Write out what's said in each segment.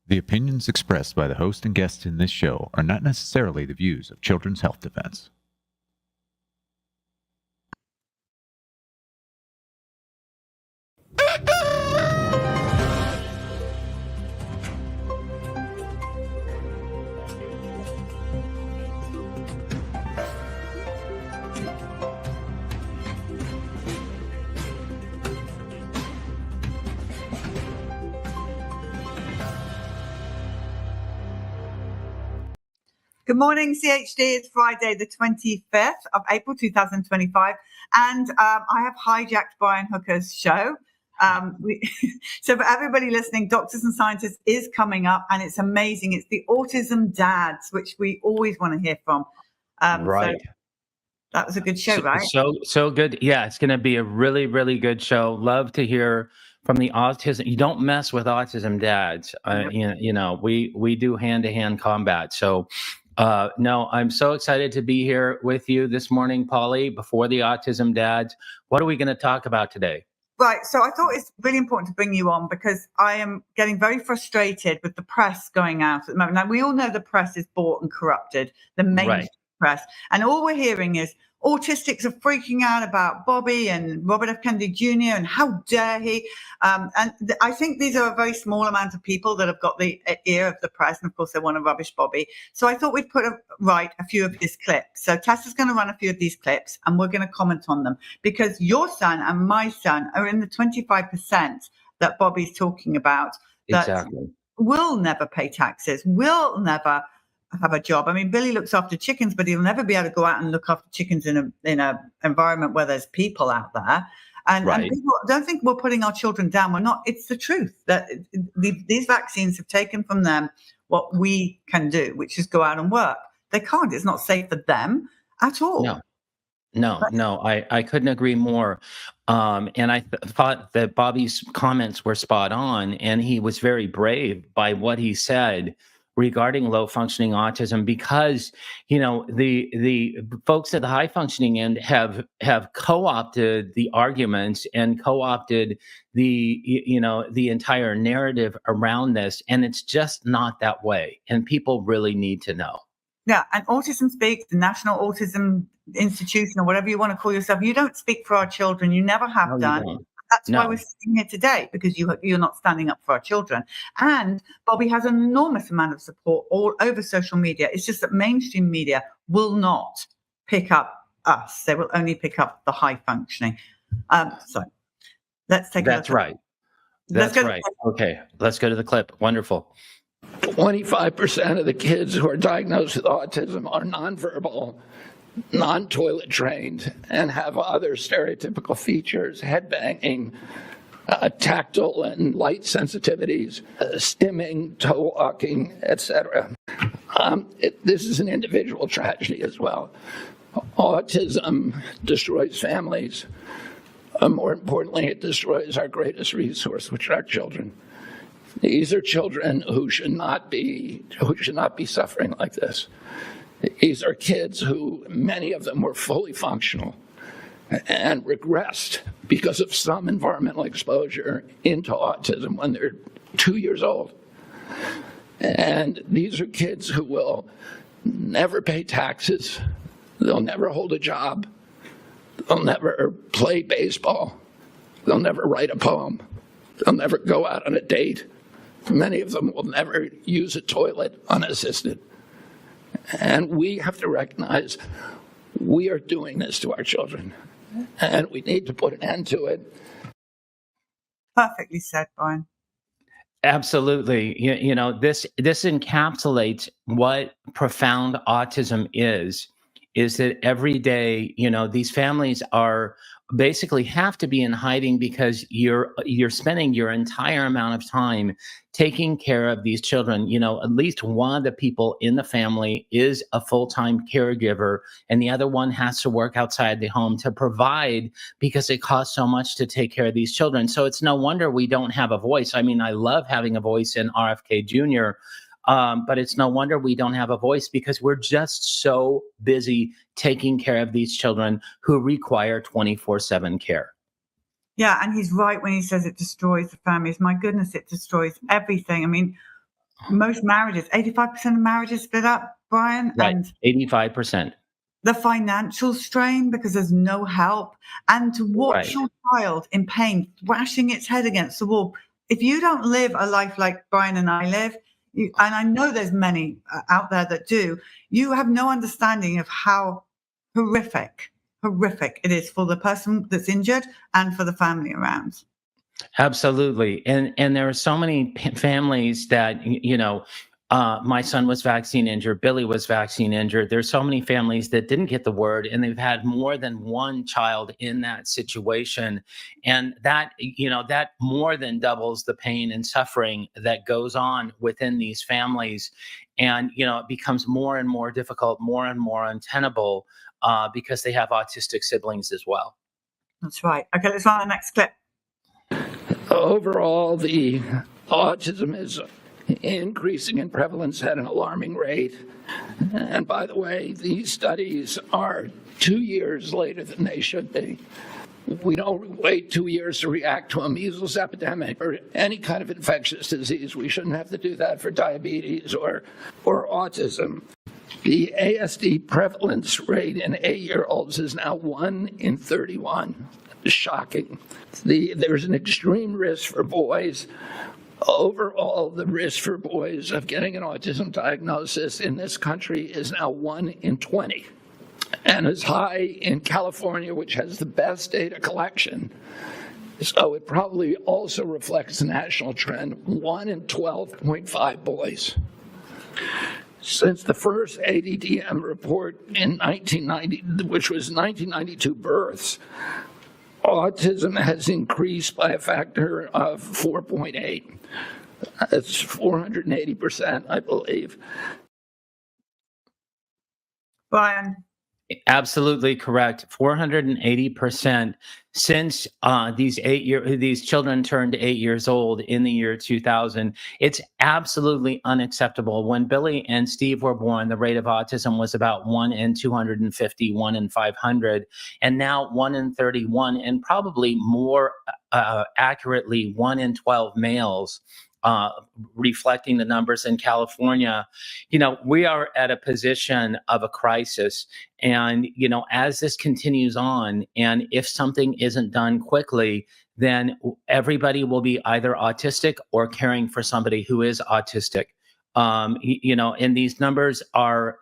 The opinions expressed by the host and guests in this show are not necessarily the views of Children's Health Defense. Good morning, CHD. It's Friday, the 25th of April, 2025. And I have hijacked Brian Hooker's show. So for everybody listening, Doctors and Scientists is coming up, and it's amazing. It's the Autism Dads, which we always want to hear from. Right. So that was a good show, right? So good. Yeah, it's going to be a really, really good show. Love to hear from the autism. You don't mess with autism dads. We do hand-to-hand combat. So no, I'm so excited to be here with you this morning, Polly, before the Autism Dads. What are we going to talk about today? Right. So I thought it's really important to bring you on because I am getting very frustrated with the press going out at the moment. Now, we all know the press is bought and corrupted, the mainstream press. And all we're hearing is autistics are freaking out about Bobby and Robert F. Kennedy Jr. and how dare he. I think these are a very small amount of people that have got the ear of the press. And of course, they want to rubbish Bobby. So I thought we'd put a few of his clips. So Tessa's going to run a few of these clips and we're going to comment on them because your son and my son are in the 25% that Bobby's talking about that will never pay taxes, will never have a job. I mean, Billy looks after chickens, but he'll never be able to go out and look after chickens in a environment where there's people out there. And people don't think we're putting our children down. We're not. It's the truth that these vaccines have taken from them what we can do, which is go out and work. They can't. It's not safe for them at all. No, I couldn't agree more. And I thought that Bobby's comments were spot on, and he was very brave by what he said regarding low functioning autism, because the folks at the high functioning end have co-opted the arguments and co-opted the entire narrative around this, and it's just not that way, and people really need to know. Yeah, and Autism Speaks, the National Autism Institution, or whatever you want to call yourself, you don't speak for our children. You never have done. That's why we're sitting here today, because you're not standing up for our children. And Bobby has an enormous amount of support all over social media. It's just that mainstream media will not pick up us. They will only pick up the high functioning. So let's take a look. That's right. That's right. Okay, let's go to the clip. Wonderful. 25% of the kids who are diagnosed with autism are nonverbal, non-toilet trained, and have other stereotypical features, head banging, tactile and light sensitivities, stimming, toe walking, etc. This is an individual tragedy as well. Autism destroys families. More importantly, it destroys our greatest resource, which are our children. These are children who should not be suffering like this. These are kids who, many of them were fully functional and regressed because of some environmental exposure into autism when they're 2 years old. And these are kids who will never pay taxes. They'll never hold a job. They'll never play baseball. They'll never write a poem. They'll never go out on a date. Many of them will never use a toilet unassisted. And we have to recognize we are doing this to our children, and we need to put an end to it. Perfectly said, Brian. Absolutely. This encapsulates what profound autism is that every day, these families are basically have to be in hiding because you're spending your entire amount of time taking care of these children. At least one of the people in the family is a full-time caregiver, and the other one has to work outside the home to provide because it costs so much to take care of these children. So it's no wonder we don't have a voice. I mean, I love having a voice in RFK Jr., but it's no wonder we don't have a voice because we're just so busy taking care of these children who require 24/7 care. Yeah, and he's right when he says it destroys the families. My goodness, it destroys everything. I mean, Most marriages, 85% of marriages split up, Brian. Right, And 85%. the financial strain because there's no help, and to watch your child in pain, thrashing its head against the wall. If you don't live a life like Brian and I live, and I know there's many out there that do, you have no understanding of how horrific it is for the person that's injured and for the family around. Absolutely. And there are so many families that, my son was vaccine injured, Billy was vaccine injured. There's so many families that didn't get the word, and they've had more than one child in that situation. And that, that more than doubles the pain and suffering that goes on within these families. And, it becomes more and more difficult, more and more untenable because they have autistic siblings as well. That's right. Okay, let's run the next clip. Overall, the autism is increasing in prevalence at an alarming rate. And by the way, these studies are 2 years later than they should be. We don't wait 2 years to react to a measles epidemic or any kind of infectious disease. We shouldn't have to do that for diabetes or autism. The ASD prevalence rate in 8-year-olds is now 1 in 31. Shocking. There's an extreme risk for boys. Overall, the risk for boys of getting an autism diagnosis in this country is now 1 in 20, and is high in California, which has the best data collection. So it probably also reflects the national trend, 1 in 12.5 boys. Since the first ADDM report in 1990, which was 1992 births, autism has increased by a factor of 4.8. That's 480%, I believe. Brian. Absolutely correct. 480% since these children turned 8 years old in the year 2000. It's absolutely unacceptable. When Billy and Steve were born, the rate of autism was about 1 in 250, 1 in 500, and now 1 in 31, and probably more accurately 1 in 12 males. Reflecting the numbers in California, we are at a position of a crisis. And, as this continues on, and if something isn't done quickly, then everybody will be either autistic or caring for somebody who is autistic. And these numbers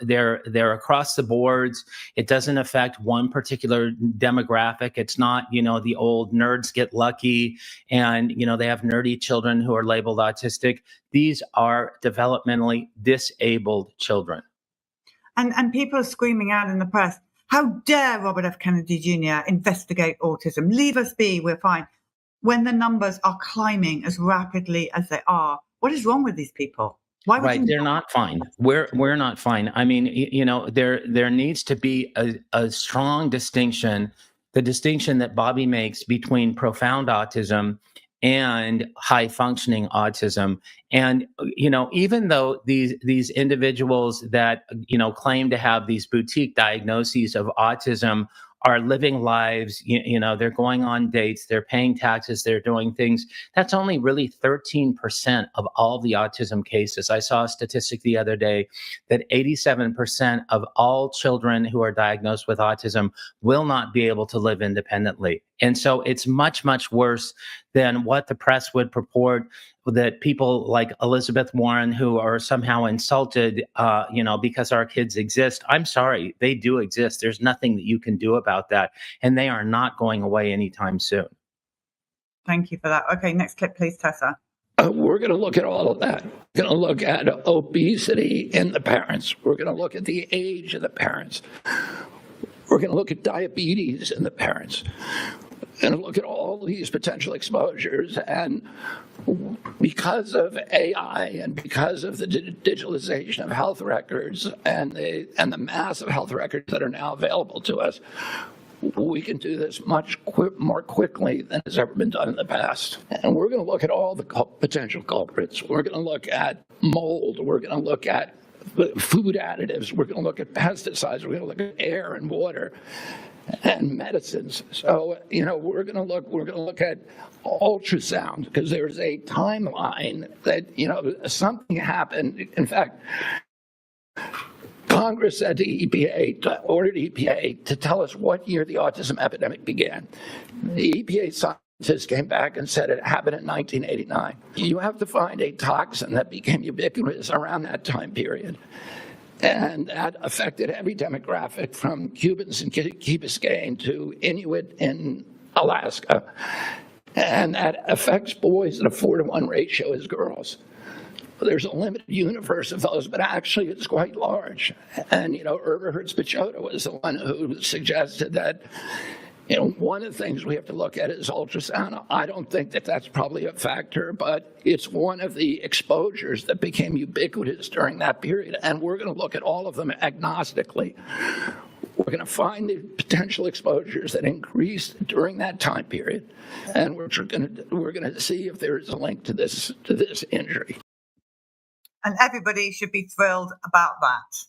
they're across the boards. It doesn't affect one particular demographic. It's not, the old nerds get lucky and, they have nerdy children who are labeled autistic. These are developmentally disabled children. And people are screaming out in the press, how dare Robert F. Kennedy Jr. investigate autism? Leave us be, we're fine. When the numbers are climbing as rapidly as they are, what is wrong with these people? Why would Right, they're not fine. We're not fine. I mean, there needs to be a strong distinction, the distinction that Bobby makes between profound autism and high functioning autism. And even though these individuals that claim to have these boutique diagnoses of autism are living lives, they're going on dates, they're paying taxes, they're doing things. That's only really 13% of all the autism cases. I saw a statistic the other day that 87% of all children who are diagnosed with autism will not be able to live independently. And so it's much, much worse than what the press would purport, that people like Elizabeth Warren, who are somehow insulted, because our kids exist. I'm sorry, they do exist. There's nothing that you can do about that. And they are not going away anytime soon. Thank you for that. Okay, next clip, please, Tessa. We're going to look at all of that. We're going to look at obesity in the parents. We're going to look at the age of the parents. We're going to look at diabetes in the parents. We're going to look at all these potential exposures. And because of AI and because of the digitalization of health records and the mass of health records that are now available to us, we can do this much more quickly than has ever been done in the past. And we're going to look at all the potential culprits. We're going to look at mold. We're going to look at food additives. We're going to look at pesticides. We're going to look at air and water. and medicines. So, we're going to look at ultrasound, because there's a timeline that, something happened. In fact, Congress said to EPA, ordered EPA to tell us what year the autism epidemic began. The EPA scientists came back and said it happened in 1989. You have to find a toxin that became ubiquitous around that time period. And that affected every demographic, from Cubans in Key Biscayne to Inuit in Alaska. And that affects boys at a 4-to-1 ratio as girls. There's a limited universe of those, but actually it's quite large. And, Herberherz-Pichota was the one who suggested that, one of the things we have to look at is ultrasound. I don't think that that's probably a factor, but it's one of the exposures that became ubiquitous during that period. And we're going to look at all of them agnostically. We're going to find the potential exposures that increased during that time period, and we're going to see if there is a link to this injury. And everybody should be thrilled about that.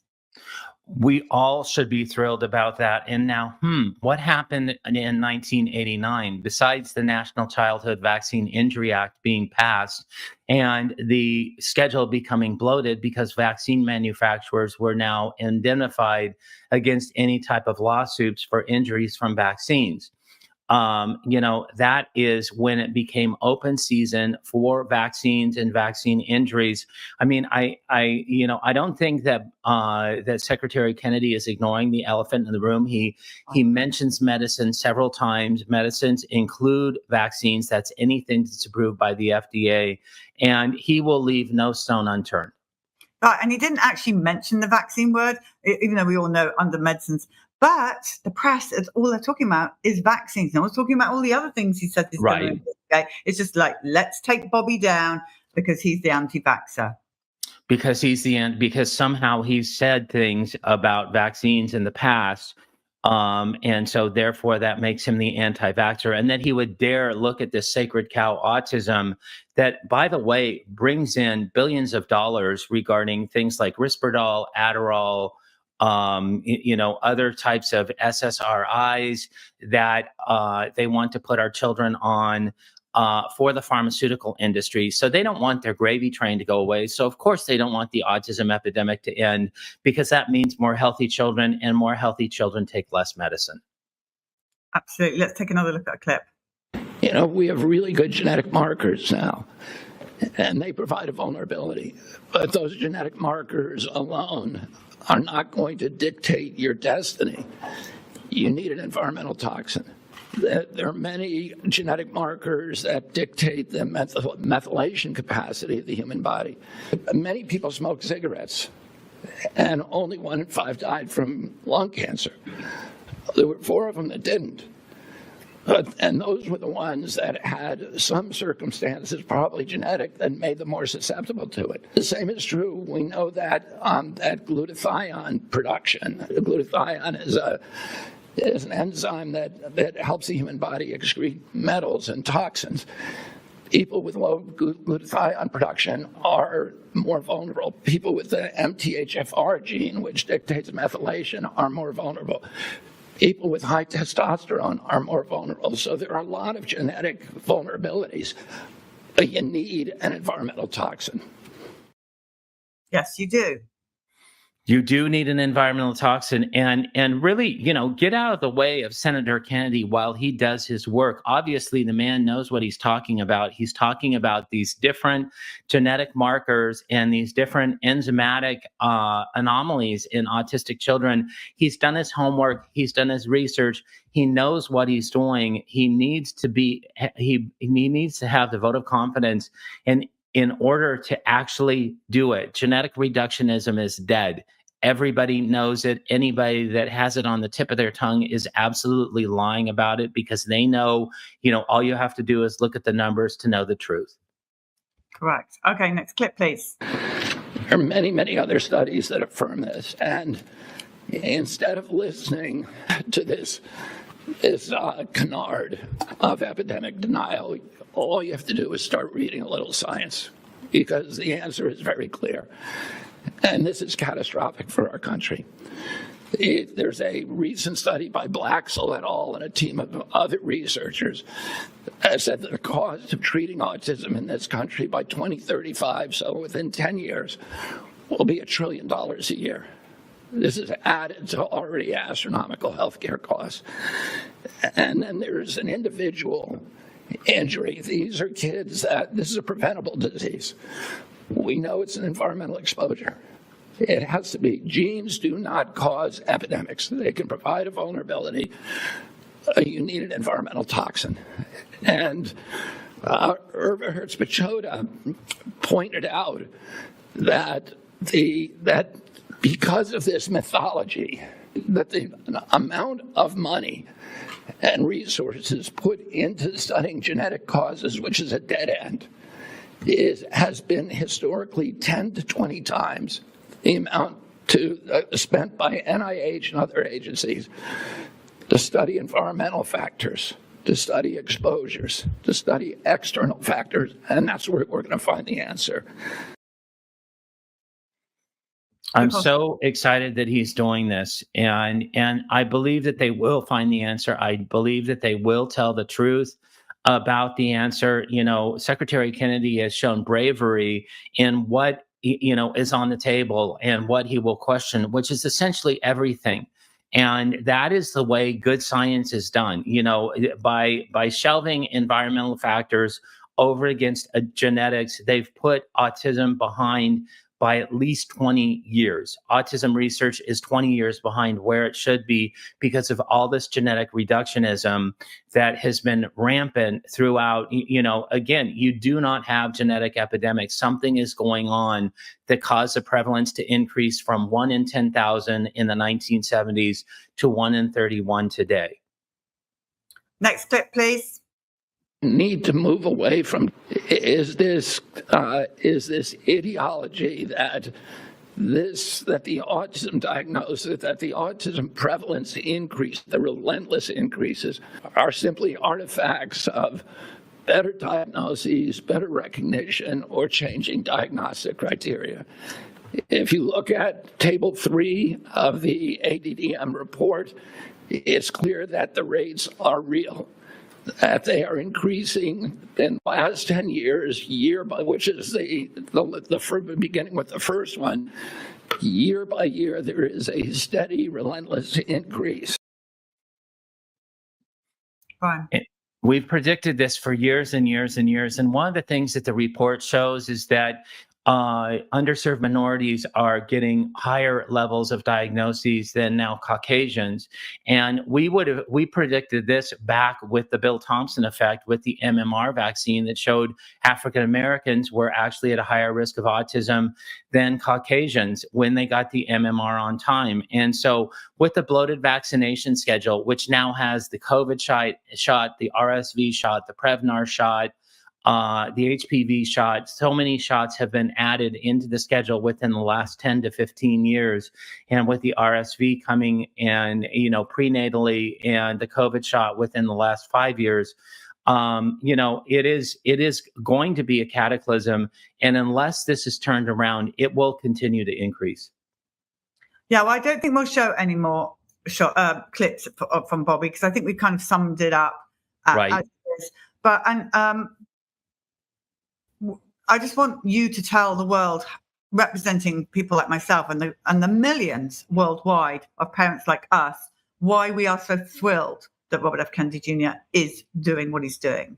We all should be thrilled about that. And now, what happened in 1989, besides the National Childhood Vaccine Injury Act being passed and the schedule becoming bloated because vaccine manufacturers were now indemnified against any type of lawsuits for injuries from vaccines? That is when it became open season for vaccines and vaccine injuries. I mean, I don't think that that Secretary Kennedy is ignoring the elephant in the room. He mentions medicine several times. Medicines include vaccines. That's anything that's approved by the FDA, and he will leave no stone unturned. Right, and he didn't actually mention the vaccine word, even though we all know under medicines. But the press, all they're talking about is vaccines. No one's talking about all the other things he said. Right. Okay? It's just like, let's take Bobby down because he's the anti-vaxxer. Because somehow he's said things about vaccines in the past. And so therefore that makes him the anti-vaxxer. And then he would dare look at this sacred cow autism that, by the way, brings in billions of dollars regarding things like Risperdal, Adderall, other types of SSRIs that they want to put our children on for the pharmaceutical industry. So they don't want their gravy train to go away. So of course they don't want the autism epidemic to end, because that means more healthy children, and more healthy children take less medicine. Absolutely. Let's take another look at a clip. We have really good genetic markers now, and they provide a vulnerability. But those genetic markers alone are not going to dictate your destiny. You need an environmental toxin. There are many genetic markers that dictate the methylation capacity of the human body. Many people smoke cigarettes, and only 1 in 5 died from lung cancer. There were 4 of them that didn't. And those were the ones that had some circumstances, probably genetic, that made them more susceptible to it. The same is true. We know that that glutathione production. Glutathione is an enzyme that helps the human body excrete metals and toxins. People with low glutathione production are more vulnerable. People with the MTHFR gene, which dictates methylation, are more vulnerable. People with high testosterone are more vulnerable. So there are a lot of genetic vulnerabilities. But you need an environmental toxin. Yes, you do. You do need an environmental toxin, and really, get out of the way of Senator Kennedy while he does his work. Obviously, the man knows what he's talking about. He's talking about these different genetic markers and these different enzymatic anomalies in autistic children. He's done his homework. He's done his research. He knows what he's doing. He needs to have the vote of confidence in order to actually do it. Genetic reductionism is dead. Everybody knows it. Anybody that has it on the tip of their tongue is absolutely lying about it, because they know, all you have to do is look at the numbers to know the truth. Correct. Okay, next clip, please. There are many, many other studies that affirm this. And instead of listening to this canard of epidemic denial, all you have to do is start reading a little science, because the answer is very clear. And this is catastrophic for our country. There's a recent study by Blaxell et al. And a team of other researchers that said that the cost of treating autism in this country by 2035, so within 10 years, will be $1 trillion a year. This is added to already astronomical healthcare costs. And then there's an individual injury. These are kids that this is a preventable disease. We know it's an environmental exposure. It has to be. Genes do not cause epidemics. They can provide a vulnerability. You need an environmental toxin. And Irva Hertz-Pichota pointed out that because of this mythology, that the amount of money and resources put into studying genetic causes, which is a dead end, has been historically 10 to 20 times the amount spent by NIH and other agencies to study environmental factors, to study exposures, to study external factors, and that's where we're going to find the answer. I'm so excited that he's doing this, and I believe that they will find the answer. I believe that they will tell the truth about the answer. You know, Secretary Kennedy has shown bravery in what is on the table and what he will question, which is essentially everything. And that is the way good science is done, by shelving environmental factors over against genetics. They've put autism behind by at least 20 years. Autism research is 20 years behind where it should be because of all this genetic reductionism that has been rampant throughout. Again, you do not have genetic epidemics. Something is going on that caused the prevalence to increase from 1 in 10,000 in the 1970s to 1 in 31 today. Next clip, please. Need to move away from is this ideology that the autism diagnosis, that the autism prevalence increase, the relentless increases, are simply artifacts of better diagnoses, better recognition, or changing diagnostic criteria. If you look at Table 3 of the ADDM report, it's clear that the rates are real, that they are increasing in the last 10 years, which is the beginning with the first one, year by year, there is a steady, relentless increase. Fine. We've predicted this for years and years and years. And one of the things that the report shows is that underserved minorities are getting higher levels of diagnoses than now Caucasians. And we predicted this back with the Bill Thompson effect with the MMR vaccine that showed African Americans were actually at a higher risk of autism than Caucasians when they got the MMR on time. And so with the bloated vaccination schedule, which now has the COVID shot, the RSV shot, the Prevnar shot, the HPV shot, so many shots have been added into the schedule within the last 10 to 15 years. And with the RSV coming and, prenatally, and the COVID shot within the last 5 years, it is going to be a cataclysm. And unless this is turned around, it will continue to increase. Yeah, well, I don't think we'll show any more clips from Bobby, because I think we kind of summed it up. Right. As it is. But I just want you to tell the world, representing people like myself and the millions worldwide of parents like us, why we are so thrilled that Robert F. Kennedy Jr. is doing what he's doing.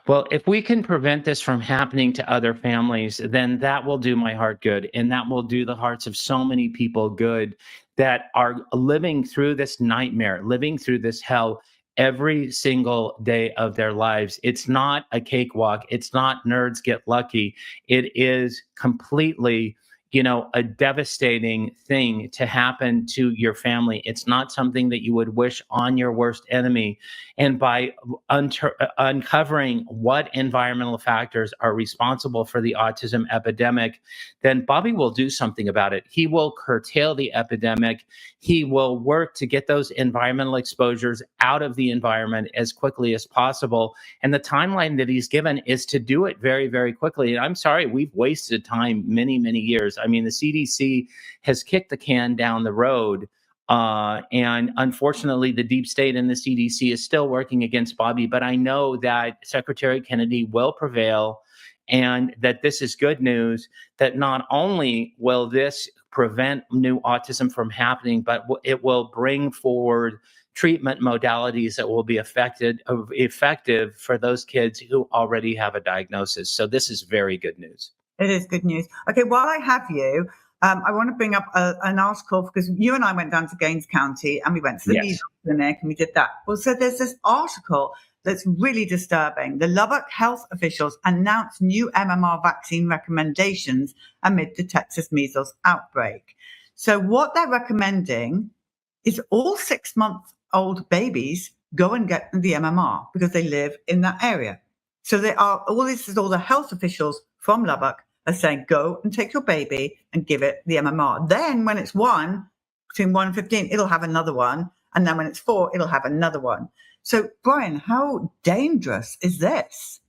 Well, if we can prevent this from happening to other families, then that will do my heart good. And that will do the hearts of so many people good that are living through this nightmare, living through this hell every single day of their lives. It's not a cakewalk. It's not nerds get lucky. It is completely, a devastating thing to happen to your family. It's not something that you would wish on your worst enemy. And by uncovering what environmental factors are responsible for the autism epidemic, then Bobby will do something about it. He will curtail the epidemic. He will work to get those environmental exposures out of the environment as quickly as possible. And the timeline that he's given is to do it very, very quickly. And I'm sorry, we've wasted time many, many years. I mean, the CDC has kicked the can down the road And unfortunately, the deep state and the CDC is still working against Bobby, but I know that Secretary Kennedy will prevail, and that this is good news, that not only will this prevent new autism from happening, but it will bring forward treatment modalities that will be effective for those kids who already have a diagnosis. So this is very good news. It is good news. Okay, while I have you, I want to bring up an article, because you and I went down to Gaines County and we went to the measles clinic and we did that. Well, so there's this article that's really disturbing. The Lubbock health officials announced new MMR vaccine recommendations amid the Texas measles outbreak. So what they're recommending is all 6-month-old babies go and get the MMR because they live in that area. So all the health officials from Lubbock are saying, go and take your baby and give it the MMR. Then when it's between 1 and 15, it'll have another one. And then when it's 4, it'll have another one. So, Brian, how dangerous is this?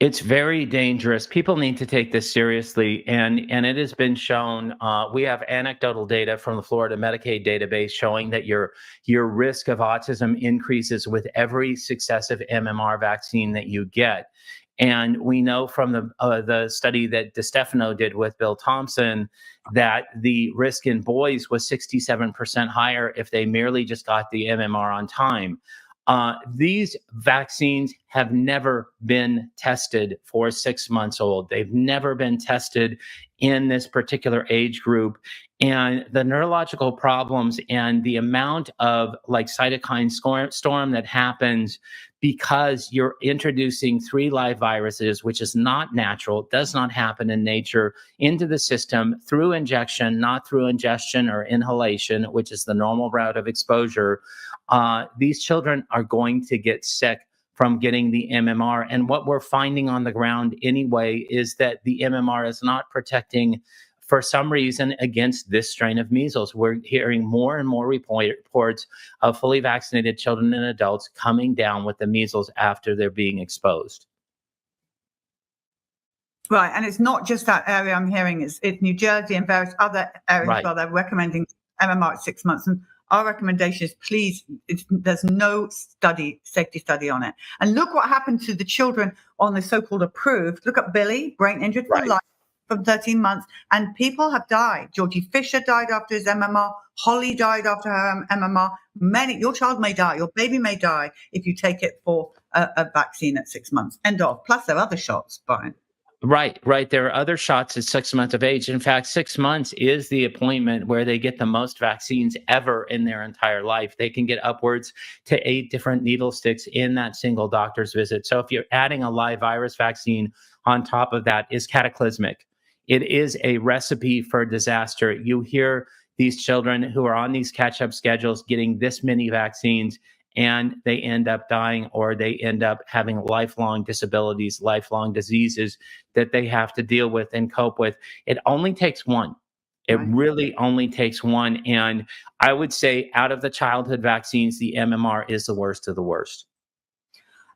It's very dangerous. People need to take this seriously. And it has been shown, we have anecdotal data from the Florida Medicaid database showing that your risk of autism increases with every successive MMR vaccine that you get. And we know from the study that DeStefano did with Bill Thompson that the risk in boys was 67% higher if they merely just got the MMR on time. These vaccines have never been tested for 6 months old. They've never been tested in this particular age group. And the neurological problems and the amount of cytokine storm that happens because you're introducing 3 live viruses, which is not natural, does not happen in nature, into the system through injection, not through ingestion or inhalation, which is the normal route of exposure. These children are going to get sick from getting the MMR. And what we're finding on the ground anyway is that the MMR is not protecting, for some reason, against this strain of measles. We're hearing more and more reports of fully vaccinated children and adults coming down with the measles after they're being exposed. Right. And it's not just that area I'm hearing. It's New Jersey and various other areas where they're recommending MMR at 6 months. And our recommendation is, please, there's no safety study on it. And look what happened to the children on the so-called approved. Look at Billy, brain injured for life, from 13 months. And people have died. Georgie Fisher died after his MMR. Holly died after her MMR. Your child may die. Your baby may die if you take it for a vaccine at 6 months. End of. Plus there are other shots, Brian. Right. There are other shots at 6 months of age. In fact, 6 months is the appointment where they get the most vaccines ever in their entire life. They can get upwards to 8 different needle sticks in that single doctor's visit. So if you're adding a live virus vaccine on top of that, is cataclysmic. It is a recipe for disaster. You hear these children who are on these catch-up schedules getting this many vaccines, and they end up dying, or they end up having lifelong disabilities, lifelong diseases that they have to deal with and cope with. It only takes one. It really only takes one. And I would say out of the childhood vaccines, the MMR is the worst of the worst.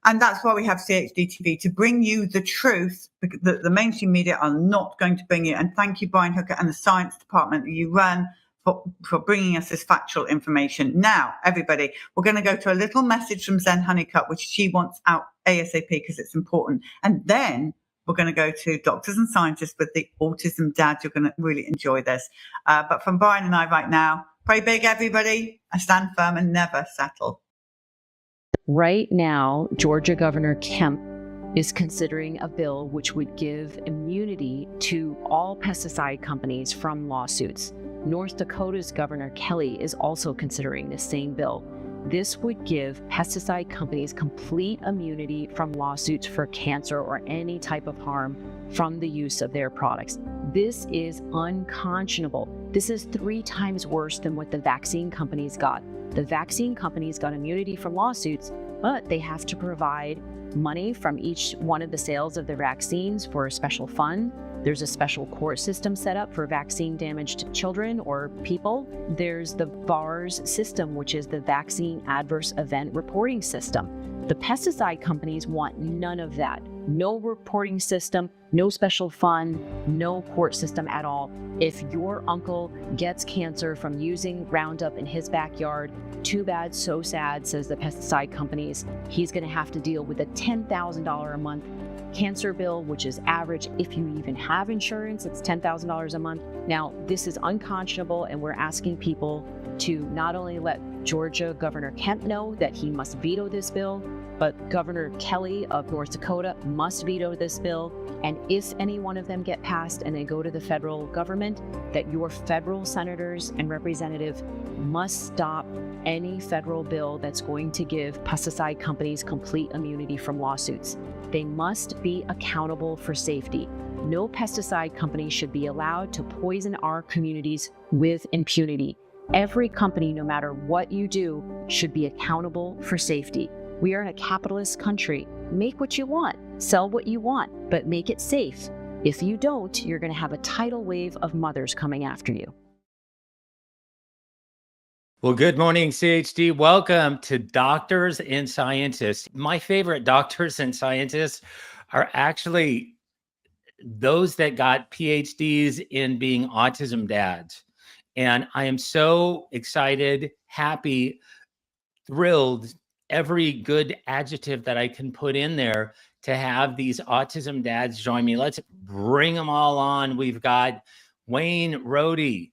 And that's why we have CHD TV, to bring you the truth that the mainstream media are not going to bring you. And thank you, Brian Hooker, and the science department that you run for bringing us this factual information. Now, everybody, we're going to go to a little message from Zen Honeycutt, which she wants out ASAP because it's important. And then we're going to go to doctors and scientists with the autism dads. You're going to really enjoy this. But from Brian and I right now, pray big, everybody. I stand firm and never settle. Right now, Georgia Governor Kemp is considering a bill which would give immunity to all pesticide companies from lawsuits. North Dakota's Governor Kelly is also considering the same bill. This would give pesticide companies complete immunity from lawsuits for cancer or any type of harm from the use of their products. This is unconscionable. This is 3 times worse than what the vaccine companies got. The vaccine companies got immunity from lawsuits, but they have to provide money from each one of the sales of their vaccines for a special fund. There's a special court system set up for vaccine damaged children or people. There's the VAERS system, which is the Vaccine Adverse Event Reporting System. The pesticide companies want none of that. No reporting system, no special fund, no court system at all. If your uncle gets cancer from using Roundup in his backyard, too bad, so sad, says the pesticide companies. He's going to have to deal with a $10,000 a month cancer bill, which is average. If you even have insurance, it's $10,000 a month. Now, this is unconscionable, and we're asking people to not only let Georgia Governor Kemp know that he must veto this bill, but Governor Kelly of North Dakota must veto this bill. And if any one of them get passed and they go to the federal government, that your federal senators and representatives must stop any federal bill that's going to give pesticide companies complete immunity from lawsuits. They must be accountable for safety. No pesticide company should be allowed to poison our communities with impunity. Every company, no matter what you do, should be accountable for safety. We are in a capitalist country. Make what you want, sell what you want, but make it safe. If you don't, you're going to have a tidal wave of mothers coming after you. Well, good morning, Ph.D. Welcome to Doctors and Scientists. My favorite doctors and scientists are actually those that got PhDs in being autism dads. And I am so excited, happy, thrilled, every good adjective that I can put in there to have these autism dads join me. Let's bring them all on. We've got Wayne Rohde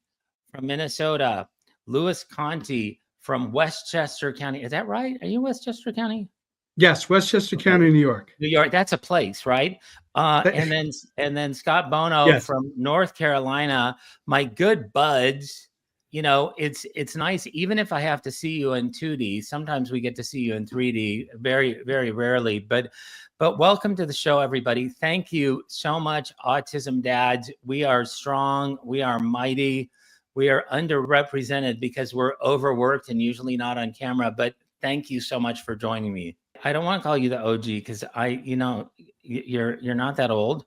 from Minnesota, Louis Conti from Westchester County. Is that right? Are you in Westchester County? Yes, Westchester County, New York. New York, that's a place, right? And then Scott Bono Yes. from North Carolina. My good buds. You know, it's nice, even if I have to see you in 2D, sometimes we get to see you in 3D, very, very rarely, but welcome to the show, everybody. Thank you so much, Autism Dads. We are strong. We are mighty. We are underrepresented because we're overworked and usually not on camera, but thank you so much for joining me. I don't want to call you the OG because you're not that old.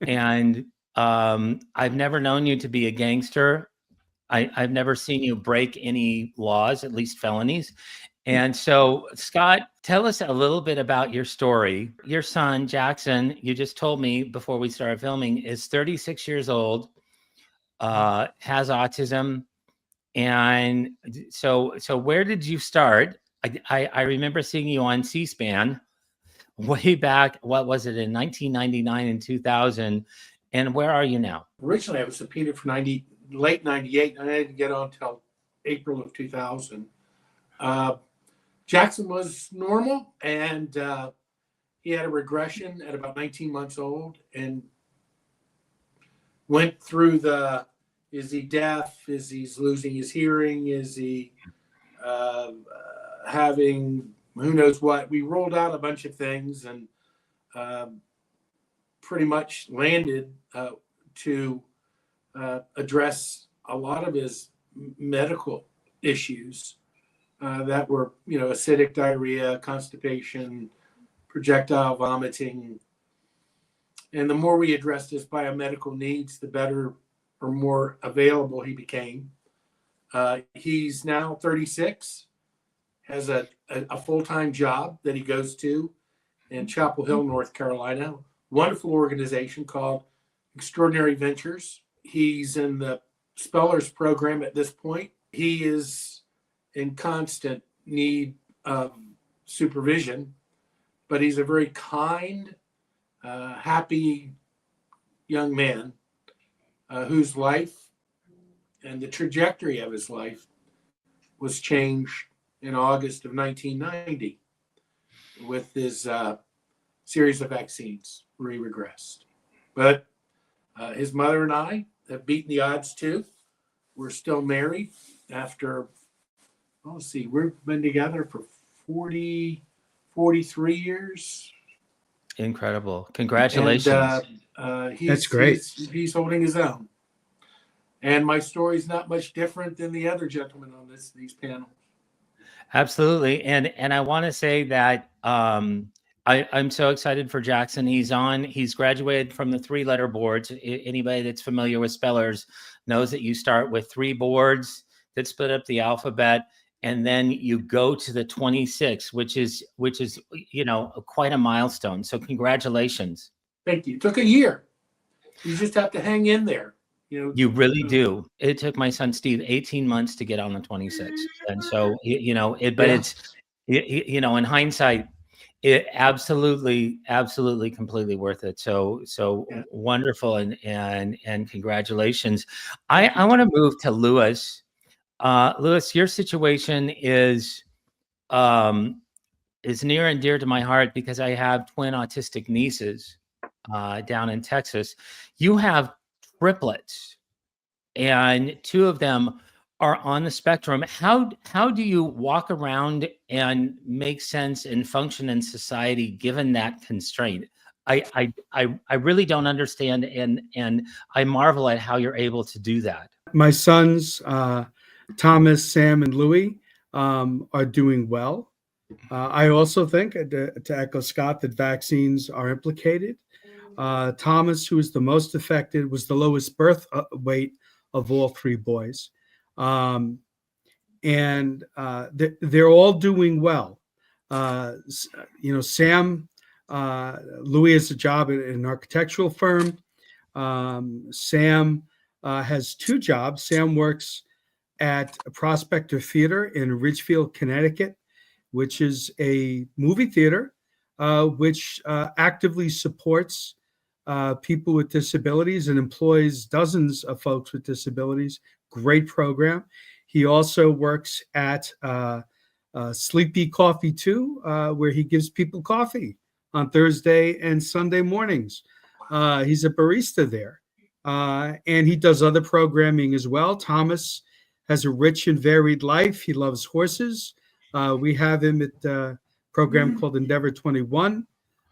And I've never known you to be a gangster. I've never seen you break any laws, at least felonies. And so, Scott, tell us a little bit about your story. Your son, Jackson, you just told me before we started filming, is 36 years old, has autism. And so where did you start? I remember seeing you on C-SPAN way back, what was it, in 1999 and 2000. And where are you now? Originally, I was subpoenaed for late 98, and I didn't get on until April of 2000. Jackson was normal, and he had a regression at about 19 months old and went through is he deaf? Is he losing his hearing? Is he having who knows what? We rolled out a bunch of things and pretty much landed to address a lot of his medical issues that were, acidic diarrhea, constipation, projectile vomiting. And the more we addressed his biomedical needs, the better or more available he became. He's now 36, has a full-time job that he goes to in Chapel Hill, North Carolina. Wonderful organization called Extraordinary Ventures. He's in the Spellers program at this point. He is in constant need of supervision, but he's a very kind, happy young man whose life and the trajectory of his life was changed in August of 1990 with his series of vaccines where he regressed. But his mother and I have beaten the odds too. We're still married after, we've been together for 43 years. Incredible. Congratulations. And, That's great. He's holding his own. And my story is not much different than the other gentlemen on these panels. Absolutely. And I want to say that I'm so excited for Jackson. He's graduated from the 3-letter boards. Anybody that's familiar with spellers knows that you start with 3 boards that split up the alphabet. and then you go to the 26, which is quite a milestone. So congratulations. Thank you. It took a year. You just have to hang in there. You really do. It took my son Steve 18 months to get on the 26, and so it's in hindsight, it absolutely completely worth it. So wonderful, and congratulations. I want to move to Lewis. Lewis, your situation is near and dear to my heart because I have twin autistic nieces down in Texas. You have triplets, and two of them are on the spectrum. How do you walk around and make sense and function in society given that constraint? I really don't understand, and I marvel at how you're able to do that. My sons, Thomas, Sam, and Louis, are doing well. I also think, to echo Scott, that vaccines are implicated. Thomas, who is the most affected, was the lowest birth weight of all three boys. And they're all doing well. Sam, Louis has a job at an architectural firm. Sam has two jobs. Sam works at Prospector Theater in Ridgefield, Connecticut, which is a movie theater which actively supports people with disabilities and employs dozens of folks with disabilities. Great program. He also works at Sleepy Coffee too, where he gives people coffee on Thursday and Sunday mornings. He's a barista there. And he does other programming as well. Thomas has a rich and varied life. He loves horses. We have him at a program called Endeavor 21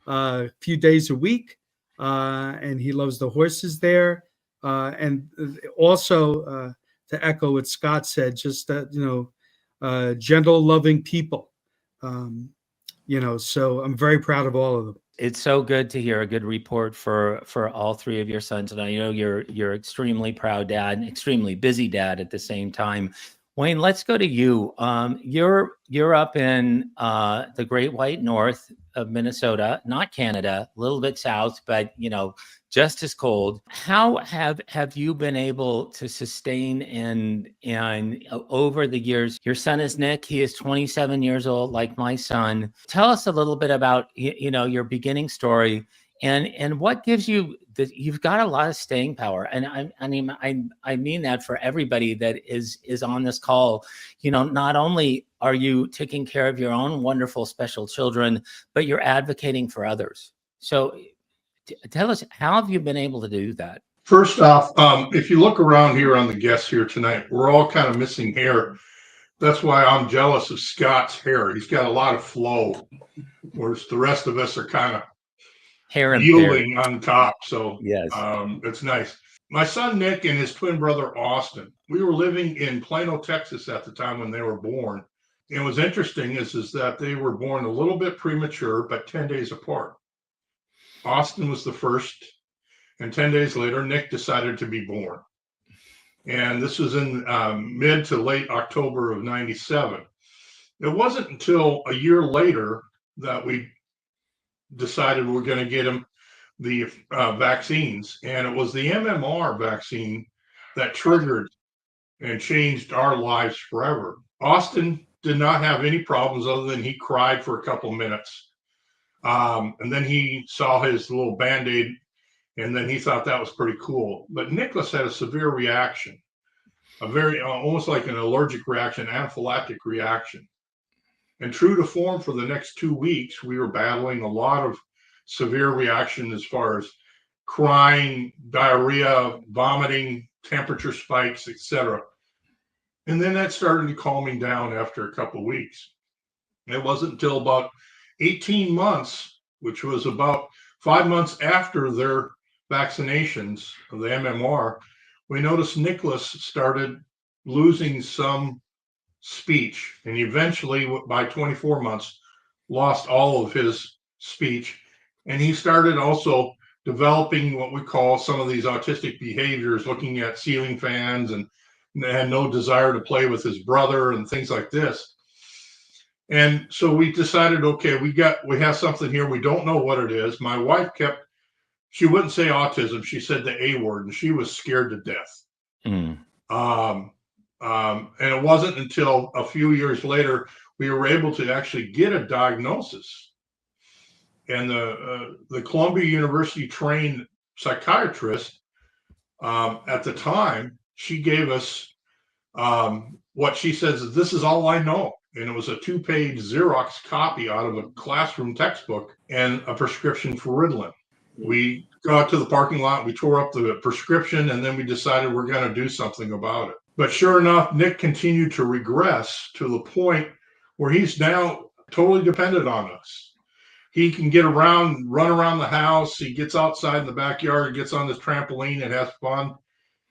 a few days a week. And he loves the horses there. And also, to echo what Scott said, just gentle, loving people. So I'm very proud of all of them. It's so good to hear a good report for all three of your sons, and I know you're extremely proud dad, and extremely busy dad at the same time. Wayne, let's go to you. You're up in the Great White North of Minnesota, not Canada, a little bit south, but just as cold. How have you been able to sustain and over the years? Your son is Nick. He is 27 years old, like my son. Tell us a little bit about your beginning story. And what gives you that? You've got a lot of staying power, and I mean that for everybody that is on this call. Not only are you taking care of your own wonderful special children, but you're advocating for others. So tell us, how have you been able to do that? First off, if you look around here on the guests here tonight, we're all kind of missing hair. That's why I'm jealous of Scott's hair. He's got a lot of flow, whereas the rest of us are kind of hair yielding on top. So yes, it's nice. My son Nick and his twin brother Austin, we were living in Plano, Texas at the time when they were born. And what's interesting is that they were born a little bit premature, but 10 days apart. Austin was the first, and 10 days later, Nick decided to be born. And this was in mid to late October of '97. It wasn't until a year later that we decided we're going to get him the vaccines. And it was the MMR vaccine that triggered and changed our lives forever. Austin did not have any problems other than he cried for a couple of minutes. And then he saw his little Band-Aid, and then he thought that was pretty cool. But Nicholas had a severe reaction, a very almost like an allergic reaction, anaphylactic reaction. And true to form, for the next 2 weeks, we were battling a lot of severe reaction as far as crying, diarrhea, vomiting, temperature spikes, etc. And then that started calming down after a couple of weeks. It wasn't until about 18 months, which was about 5 months after their vaccinations of the MMR, we noticed Nicholas started losing some speech, and eventually by 24 months lost all of his speech. And he started also developing what we call some of these autistic behaviors, looking at ceiling fans and had no desire to play with his brother and things like this. And so we decided, okay, we have something here. We don't know what it is. My wife she wouldn't say autism. She said the A word, and she was scared to death. Mm. And it wasn't until a few years later we were able to actually get a diagnosis. And the Columbia University trained psychiatrist at the time, she gave us what she says is, this is all I know. And it was a 2-page Xerox copy out of a classroom textbook and a prescription for Ritalin. We got to the parking lot, we tore up the prescription, and then we decided we're going to do something about it. But sure enough, Nick continued to regress to the point where he's now totally dependent on us. He can get around, run around the house. He gets outside in the backyard and gets on this trampoline and has fun,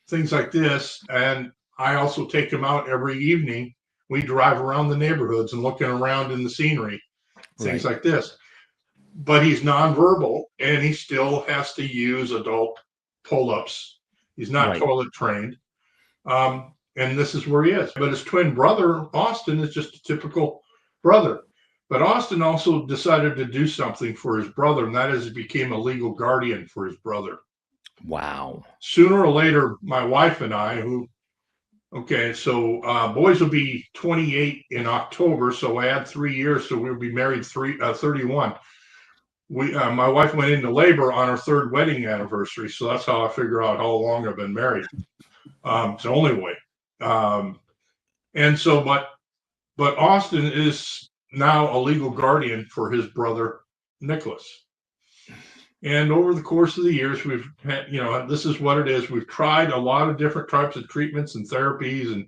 things like this. And I also take him out every evening. We drive around the neighborhoods and looking around in the scenery, things like this. But he's nonverbal, and he still has to use adult pull-ups. He's not toilet trained. And this is where he is. But his twin brother, Austin, is just a typical brother. But Austin also decided to do something for his brother, and that is he became a legal guardian for his brother. Wow. Sooner or later, my wife and I, boys will be 28 in October, so I add 3 years, so we'll be married 31. My wife went into labor on her 3rd wedding anniversary, so that's how I figure out how long I've been married. It's the only way. But Austin is now a legal guardian for his brother, Nicholas. And over the course of the years, we've had, this is what it is. We've tried a lot of different types of treatments and therapies and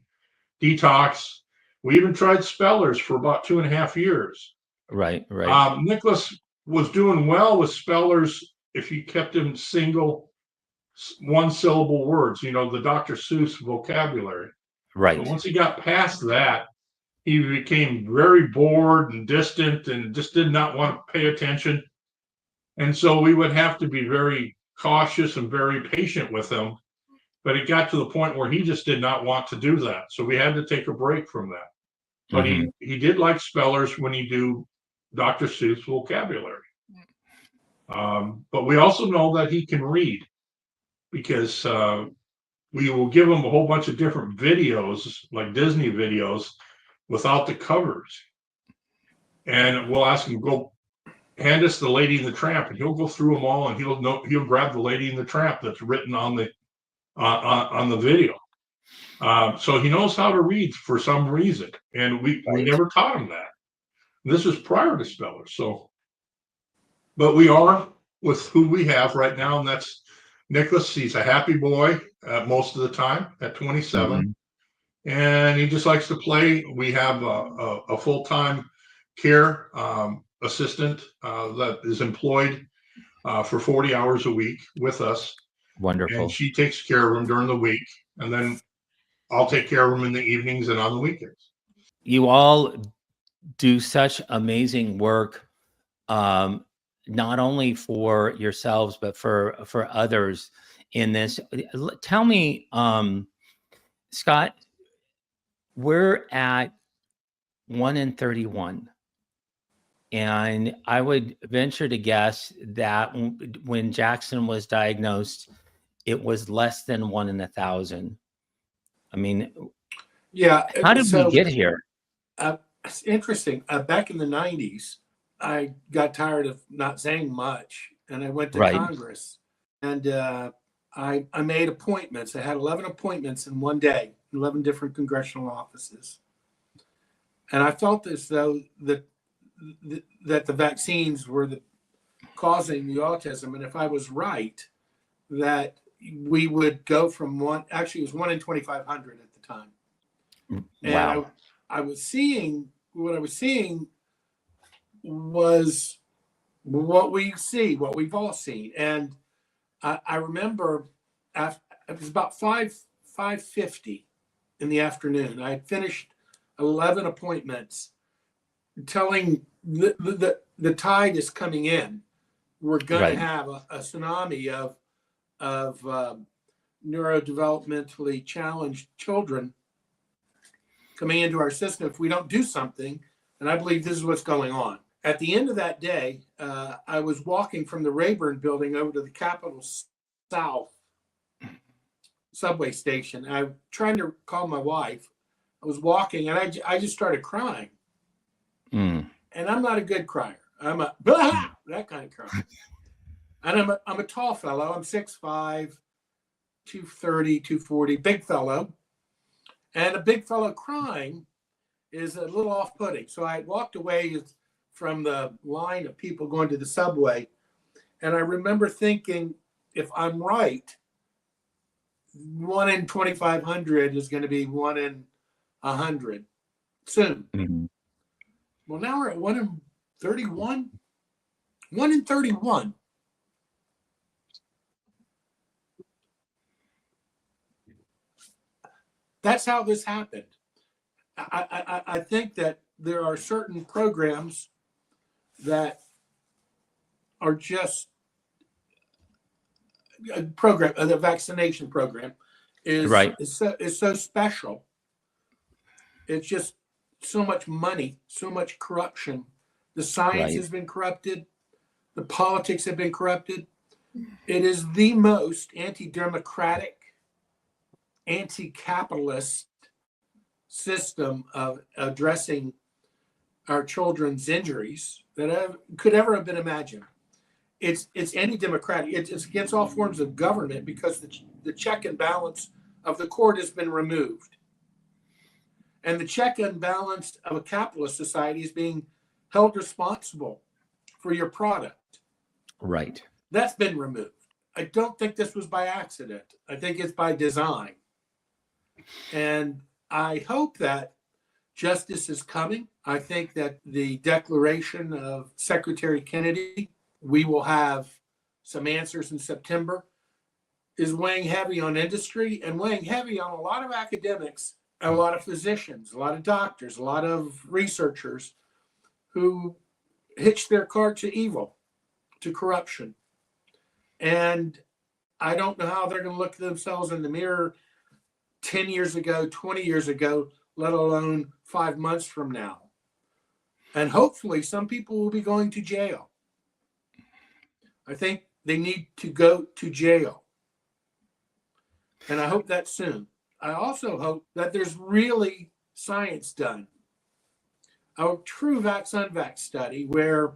detox. We even tried spellers for about 2.5 years. Right. Nicholas was doing well with spellers if you kept him single, 1-syllable words, the Dr. Seuss vocabulary. Right. But once he got past that, he became very bored and distant and just did not want to pay attention. And so we would have to be very cautious and very patient with him. But it got to the point where he just did not want to do that. So we had to take a break from that. But he did like spellers when he do Dr. Seuss vocabulary. But we also know that he can read, because we will give him a whole bunch of different videos, like Disney videos, without the covers. And we'll ask him, go hand us the Lady and the Tramp, and he'll go through them all, and he'll grab the Lady and the Tramp that's written on the video. So he knows how to read for some reason, and we never taught him that. This was prior to spellers. But we are with who we have right now, and that's Nicholas. He's a happy boy most of the time at 27. And he just likes to play. We have a full-time care assistant that is employed for 40 hours a week with us. Wonderful. And she takes care of him during the week, and then I'll take care of him in the evenings and on the weekends. You all do such amazing work, not only for yourselves, but for others in this. Tell me, Scott, we're at 1 in 31. And I would venture to guess that when Jackson was diagnosed, it was less than 1 in 1,000. I mean, yeah. How did we get here? It's interesting. Back in the 90s, I got tired of not saying much, and I went to Congress, and I made appointments. I had 11 appointments in one day, 11 different congressional offices. And I felt as though that the vaccines were causing the autism. And if I was right, that we would go from it was 1 in 2,500 at the time. Wow. And I was seeing, what I was seeing was what we've all seen. And I remember it was about 5:50 in the afternoon. I had finished 11 appointments, telling the tide is coming in. We're going to have a tsunami of neurodevelopmentally challenged children coming into our system if we don't do something. And I believe this is what's going on. At the end of that day, I was walking from the Rayburn building over to the Capitol South subway station. I'm trying to call my wife. I was walking and I just started crying. And I'm not a good crier. I'm a blah, that kind of cry. And I'm a tall fellow. I'm 6'5", 230, 240, big fellow. And a big fellow crying is a little off-putting. So I walked away from the line of people going to the subway. And I remember thinking, if I'm right, 1 in 2,500 is going to be 1 in 100 soon. Mm-hmm. Well, now we're at 1 in 31. 1 in 31. That's how this happened. I think that there are certain programs that are just a program. The vaccination program is so special. It's just so much money, so much corruption. The science has been corrupted. The politics have been corrupted. It is the most anti-democratic, anti-capitalist system of addressing our children's injuries that could ever have been imagined. It's anti-democratic. It's against all forms of government because the check and balance of the court has been removed. And the check and balance of a capitalist society is being held responsible for your product. Right. That's been removed. I don't think this was by accident. I think it's by design. And I hope that justice is coming. I think that the declaration of Secretary Kennedy, we will have some answers in September, is weighing heavy on industry and weighing heavy on a lot of academics, a lot of physicians, a lot of doctors, a lot of researchers who hitch their cart to evil, to corruption. And I don't know how they're going to look at themselves in the mirror 10 years ago, 20 years ago, let alone 5 months from now. And hopefully some people will be going to jail. I think they need to go to jail. And I hope that soon. I also hope that there's really science done. A true vax-unvax study where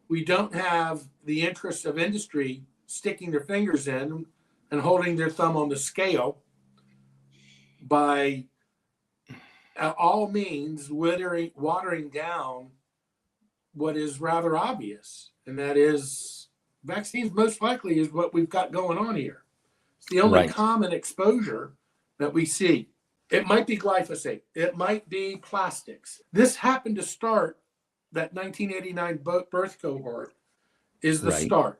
we don't have the interests of industry sticking their fingers in and holding their thumb on the scale by all means watering down what is rather obvious, and that is vaccines most likely is what we've got going on here. It's the only common exposure that we see. It might be glyphosate. It might be plastics. This happened to start, that 1989 birth cohort is the start.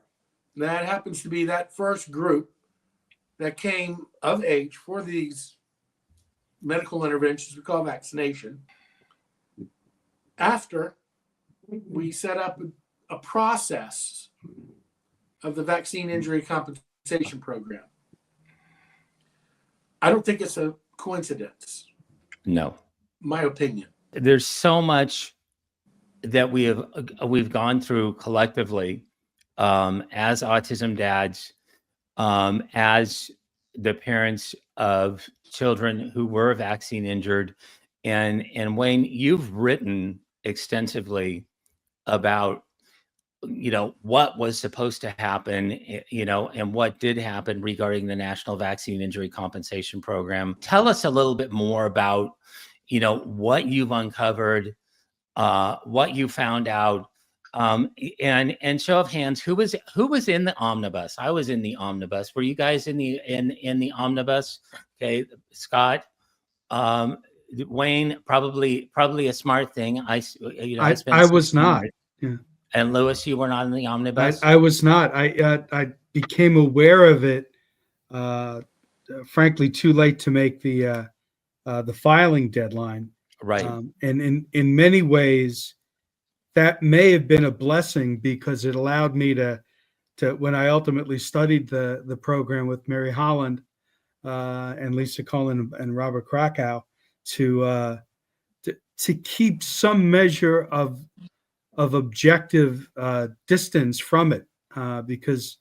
That happens to be that first group that came of age for these medical interventions we call vaccination. After we set up a process of the vaccine injury compensation program. I don't think it's a coincidence. No. My opinion. There's so much that we've gone through collectively as autism dads, as the parents of children who were vaccine injured. And Wayne, you've written extensively about, what was supposed to happen, and what did happen regarding the National Vaccine Injury Compensation Program. Tell us a little bit more about, what you've uncovered, what you found out, and show of hands, who was in the omnibus? I was in the omnibus. Were you guys in the omnibus? Okay, Scott, Wayne, probably a smart thing. I was not. Yeah. And Lewis, you were not in the omnibus? I was not. I became aware of it, frankly, too late to make the filing deadline. Right. And in many ways, that may have been a blessing because it allowed me to when I ultimately studied the program with Mary Holland, and Lisa Cullen and Robert Krakow to keep some measure of objective distance from it, because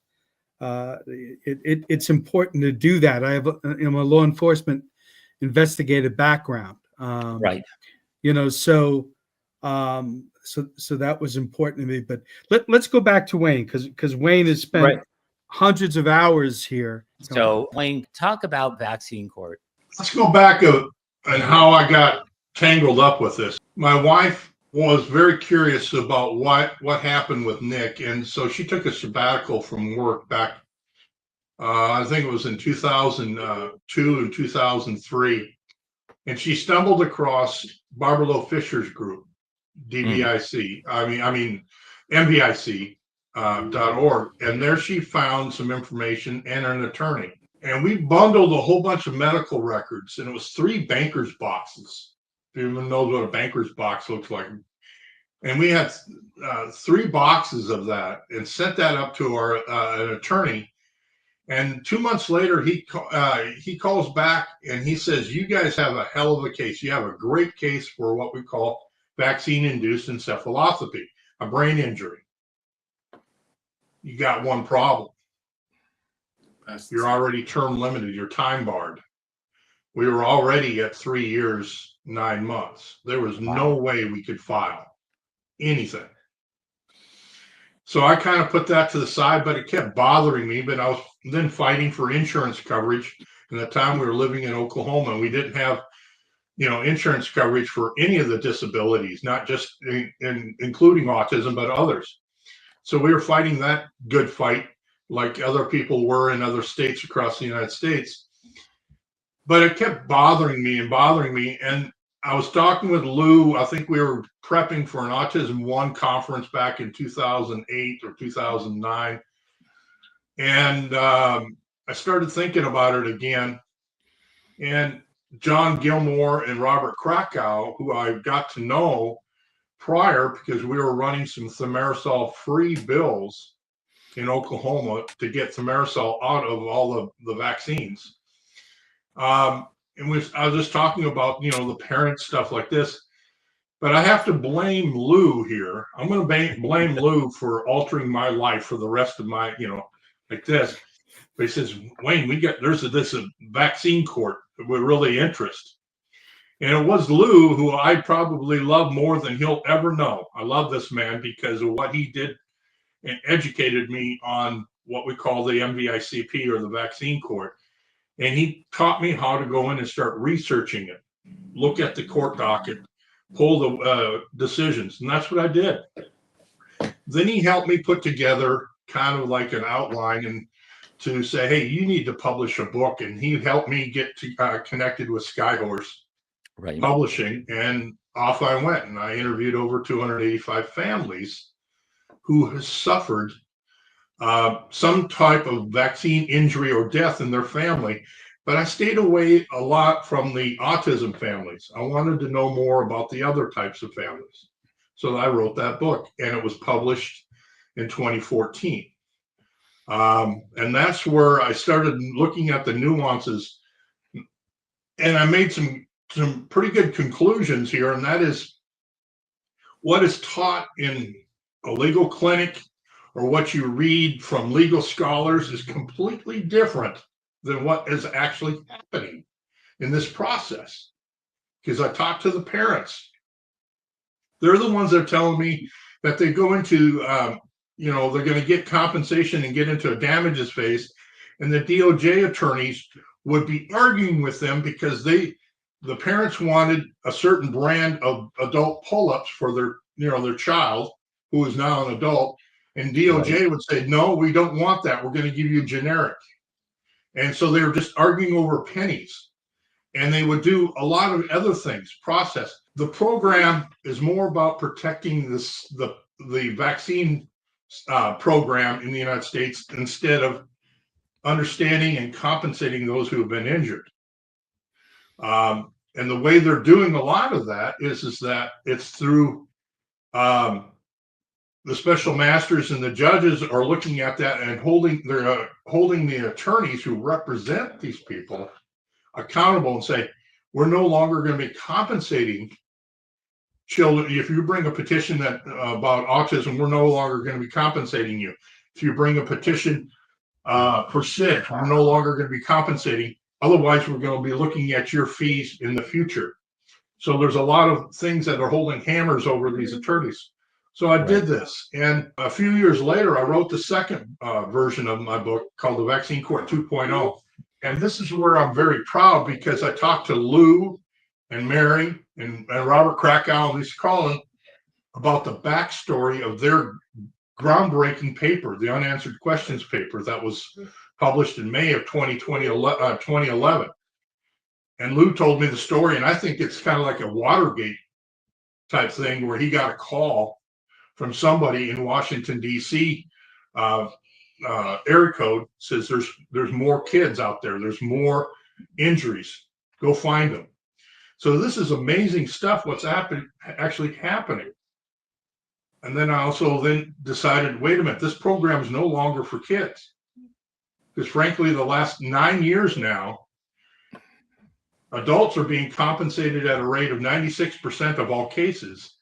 it's important to do that. I'm a law enforcement investigative background, Right. so that was important to me. But let's go back to Wayne, because Wayne has spent hundreds of hours here. So Wayne, talk about vaccine court. Let's go back and how I got tangled up with this. My wife was very curious about what happened with Nick, and so she took a sabbatical from work back. I think it was in 2002 and 2003, and she stumbled across Barbara Loe Fisher's group, DBIC. I mean MBIC.org, and there she found some information and an attorney. And we bundled a whole bunch of medical records, and it was 3 banker's boxes. If anyone knows what a banker's box looks like. And we had 3 boxes of that and sent that up to our an attorney. And 2 months later, he calls back and he says, "You guys have a hell of a case. You have a great case for what we call vaccine-induced encephalopathy, a brain injury. You got one problem. You're already term limited. You're time barred." We were already at 3 years, 9 months. There was no way we could file anything. So I kind of put that to the side, but it kept bothering me. But I was then fighting for insurance coverage. And at the time we were living in Oklahoma, and we didn't have, insurance coverage for any of the disabilities, not just including autism, but others. So we were fighting that good fight like other people were in other states across the United States. But it kept bothering me. And I was talking with Lou. I think we were prepping for an Autism One conference back in 2008 or 2009. And I started thinking about it again. And John Gilmore and Robert Krakow, who I got to know prior because we were running some thimerosal-free bills in Oklahoma to get thimerosal out of all the vaccines. I was just talking about, the parent stuff like this, but I have to blame Lou here. I'm going to blame Lou for altering my life for the rest of my, like this. But he says, "Wayne, there's this vaccine court that would really interest." And it was Lou, who I probably love more than he'll ever know. I love this man because of what he did and educated me on what we call the MVICP, or the vaccine court. And he taught me how to go in and start researching it, look at the court docket, pull the decisions. And that's what I did. Then he helped me put together kind of like an outline and to say, "Hey, you need to publish a book." And he helped me get connected with Skyhorse Publishing. And off I went. And I interviewed over 285 families who has suffered some type of vaccine injury or death in their family. But I stayed away a lot from the autism families. I wanted to know more about the other types of families. So I wrote that book, and it was published in 2014. And that's where I started looking at the nuances. And I made some pretty good conclusions here. And that is, what is taught in a legal clinic or what you read from legal scholars is completely different than what is actually happening in this process. Because I talked to the parents. They're the ones that are telling me that they go into, they're going to get compensation and get into a damages phase. And the DOJ attorneys would be arguing with them because the parents wanted a certain brand of adult pull-ups for their child, who is now an adult. And DOJ would say, "No, we don't want that. We're going to give you generic." And so they were just arguing over pennies. And they would do a lot of other things, process. The program is more about protecting the vaccine program in the United States instead of understanding and compensating those who have been injured. And the way they're doing a lot of that is that it's through the special masters and the judges are looking at that and holding the attorneys who represent these people accountable and say, we're no longer going to be compensating children. If you bring a petition about autism, we're no longer going to be compensating you. If you bring a petition for SID, we're no longer going to be compensating. Otherwise, we're going to be looking at your fees in the future. So there's a lot of things that are holding hammers over these attorneys. So I did this. And a few years later, I wrote the second version of my book called The Vaccine Court 2.0. And this is where I'm very proud, because I talked to Lou and Mary and Robert Krakow and Lisa Collin about the backstory of their groundbreaking paper, the Unanswered Questions paper that was published in May of 2011. And Lou told me the story, and I think it's kind of like a Watergate type thing where he got a call from somebody in Washington, D.C. Area code says there's more kids out there. There's more injuries. Go find them. So this is amazing stuff, what's actually happening. And then I also then decided, wait a minute, this program is no longer for kids. Because frankly, the last 9 years now, adults are being compensated at a rate of 96% of all cases,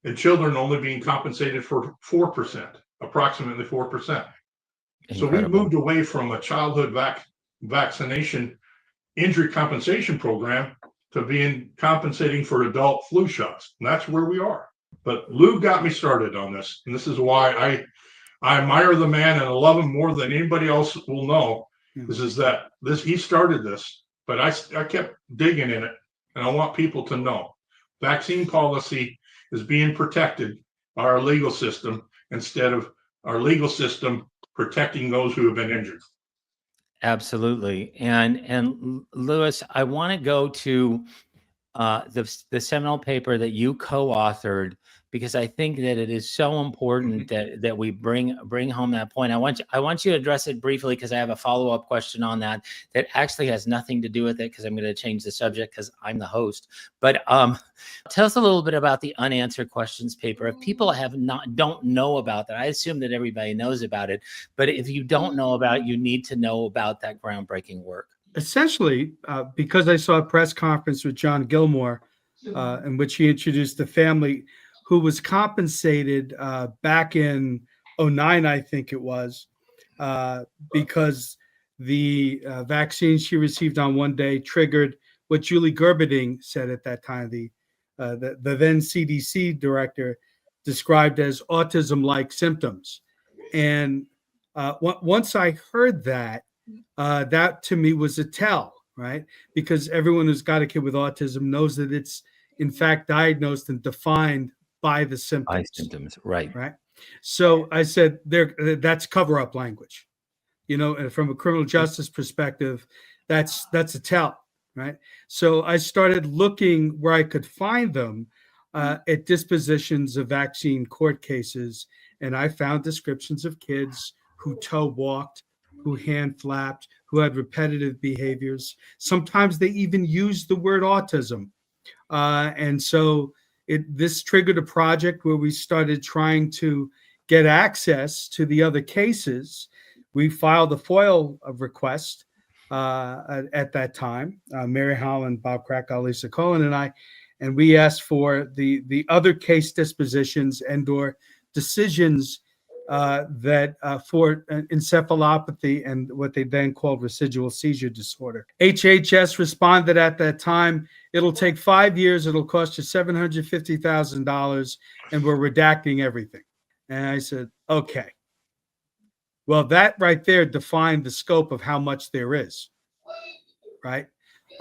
and children only being compensated for 4%, approximately 4%. So we moved away from a childhood vaccination injury compensation program to being compensating for adult flu shots. And that's where we are. But Lou got me started on this. And this is why I admire the man and I love him more than anybody else will know. This is that he started this, but I kept digging in it. And I want people to know vaccine policy is being protected by our legal system instead of our legal system protecting those who have been injured. Absolutely. And Lewis, I want to go to the seminal paper that you co-authored, because I think that it is so important that we bring home that point. I want you to address it briefly, because I have a follow-up question on that actually has nothing to do with it, because I'm going to change the subject because I'm the host. But tell us a little bit about the Unanswered Questions paper. If people don't know about that, I assume that everybody knows about it, but if you don't know about it, you need to know about that groundbreaking work. Essentially, because I saw a press conference with John Gilmore in which he introduced the family who was compensated back in 2009, I think it was, because the vaccine she received on one day triggered what Julie Gerberding said at that time, the then CDC director, described as autism-like symptoms. And once I heard that, that to me was a tell, right? Because everyone who's got a kid with autism knows that it's in fact diagnosed and defined by the symptoms. By symptoms, right. Right. So I said that's cover-up language. And from a criminal justice perspective, that's a tell, right? So I started looking where I could find them at dispositions of vaccine court cases, and I found descriptions of kids who toe walked, who hand flapped, who had repetitive behaviors. Sometimes they even used the word autism. And so this triggered a project where we started trying to get access to the other cases. We filed a FOIL request at that time, Mary Holland, Bob Krakow, Lisa Collin, and I, and we asked for the other case dispositions and or decisions that for encephalopathy and what they then called residual seizure disorder. HHS responded at that time, it'll take 5 years, it'll cost you $750,000, and we're redacting everything. And I said, okay. Well, that right there defined the scope of how much there is, right?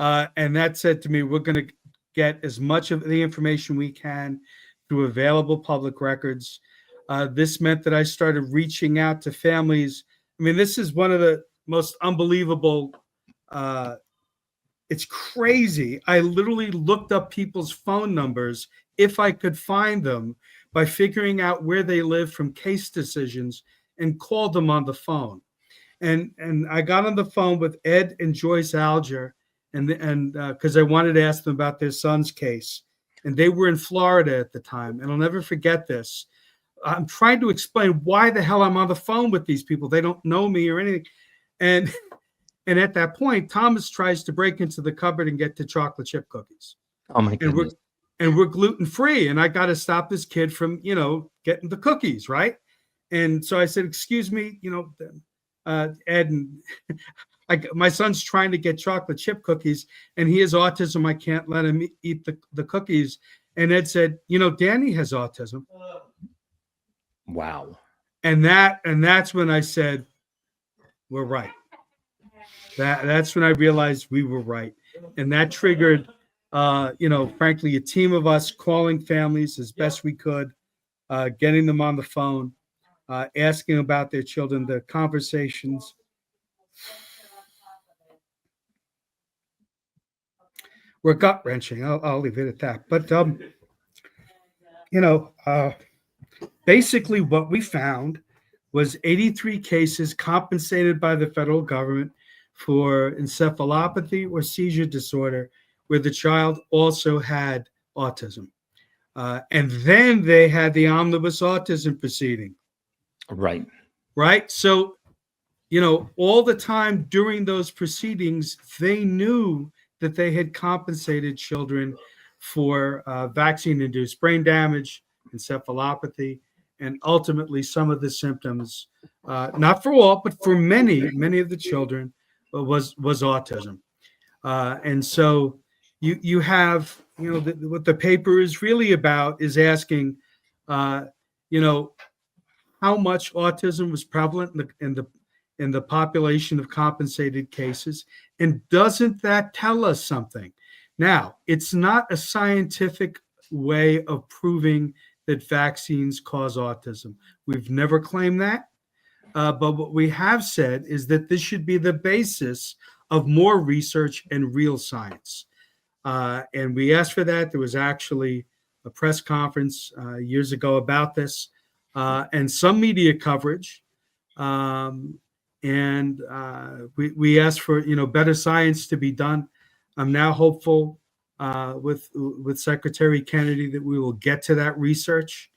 And that said to me, we're going to get as much of the information we can through available public records. This meant that I started reaching out to families. I mean, this is one of the most unbelievable, it's crazy. I literally looked up people's phone numbers, if I could find them, by figuring out where they live from case decisions and called them on the phone. And I got on the phone with Ed and Joyce Alger, and because I wanted to ask them about their son's case. And they were in Florida at the time. And I'll never forget this. I'm trying to explain why the hell I'm on the phone with these people. They don't know me or anything. And at that point, Thomas tries to break into the cupboard and get the chocolate chip cookies. Oh my goodness. And we're gluten free. And I got to stop this kid from, getting the cookies, right? And so I said, excuse me, Ed, and my son's trying to get chocolate chip cookies and he has autism. I can't let him eat the cookies. And Ed said, Danny has autism. Wow. And that's when I said, we're right. That's when I realized we were right. And that triggered, frankly, a team of us calling families as best we could, getting them on the phone, asking about their children, the conversations. Were gut wrenching. I'll leave it at that. But, basically what we found was 83 cases compensated by the federal government for encephalopathy or seizure disorder where the child also had autism. And then they had the omnibus autism proceeding. Right. Right. So, all the time during those proceedings, they knew that they had compensated children for vaccine-induced brain damage, encephalopathy, and ultimately some of the symptoms, not for all, but for many of the children, was autism. And so you have, what the paper is really about is asking, how much autism was prevalent in the population of compensated cases, and doesn't that tell us something? Now, it's not a scientific way of proving that vaccines cause autism. We've never claimed that. But what we have said is that this should be the basis of more research and real science. And we asked for that. There was actually a press conference years ago about this, and some media coverage. And we asked for better science to be done. I'm now hopeful with Secretary Kennedy that we will get to that research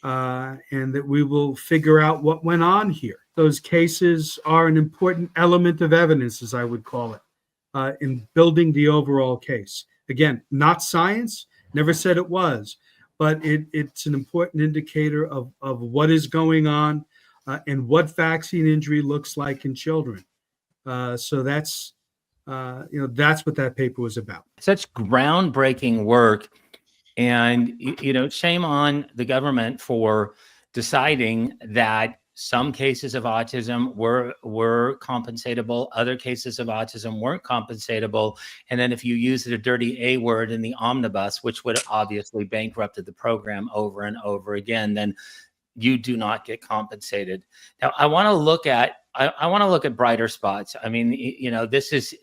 and that we will figure out what went on here. Those cases are an important element of evidence, as I would call it, in building the overall case. Again, not science, never said it was, but it's an important indicator of what is going on and what vaccine injury looks like in children. So that's what that paper was about. Such groundbreaking work. And, shame on the government for deciding that some cases of autism were compensatable, other cases of autism weren't compensatable. And then if you use the dirty A word in the omnibus, which would obviously bankrupted the program over and over again, then you do not get compensated. Now, I want to look at brighter spots. I mean, this is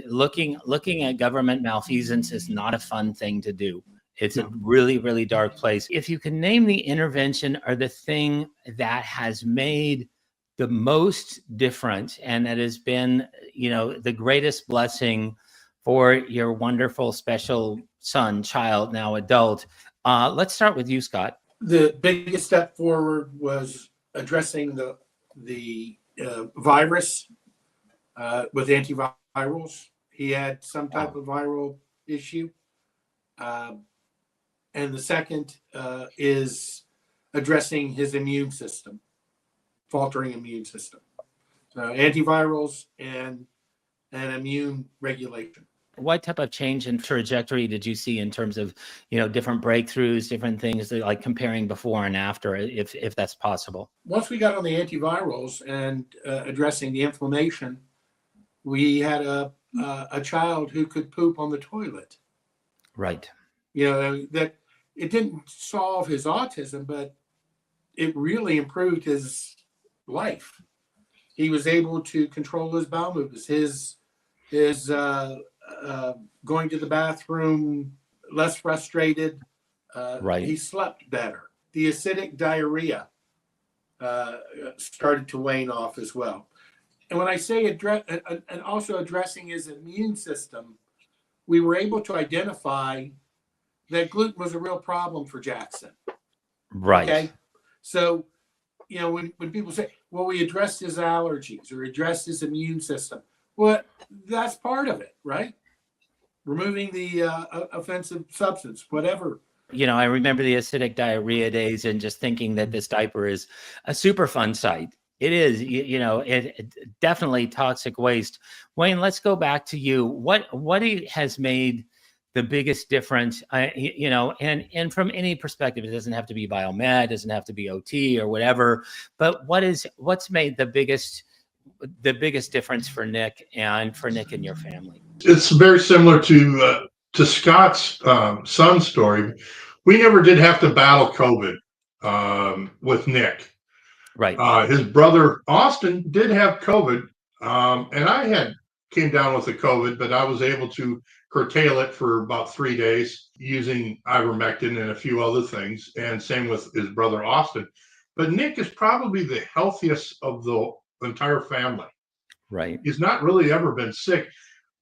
looking at government malfeasance is not a fun thing to do. It's a really, really dark place. If you can name the intervention or the thing that has made the most difference and that has been, the greatest blessing for your wonderful, special son, child, now adult. Let's start with you, Scott. The biggest step forward was addressing the virus with antivirals. He had some type of viral issue. And the second is addressing his immune system, faltering immune system. So antivirals and immune regulation. What type of change in trajectory did you see in terms of, different breakthroughs, different things, like comparing before and after, if that's possible? Once we got on the antivirals and addressing the inflammation, we had a child who could poop on the toilet. Right. That it didn't solve his autism, but it really improved his life. He was able to control his bowel movements, his going to the bathroom less frustrated. Right. He slept better. The acidic diarrhea started to wane off as well. And when I say and also addressing his immune system, we were able to identify that gluten was a real problem for Jackson. Right. Okay. So, when people say, well, we addressed his allergies or addressed his immune system, well, that's part of it, right? Removing the offensive substance, whatever. I remember the acidic diarrhea days and just thinking that this diaper is a Superfund site. It is, it definitely toxic waste. Wayne, let's go back to you. What has made the biggest difference, and from any perspective, it doesn't have to be biomed, doesn't have to be OT or whatever, but what's made the biggest difference for Nick and your family? It's very similar to Scott's son's story. We never did have to battle COVID with Nick. Right. His brother Austin did have COVID, and I came down with the COVID, but I was able to curtail it for about 3 days using ivermectin and a few other things, and same with his brother Austin. But Nick is probably the healthiest of the entire family. Right. He's not really ever been sick,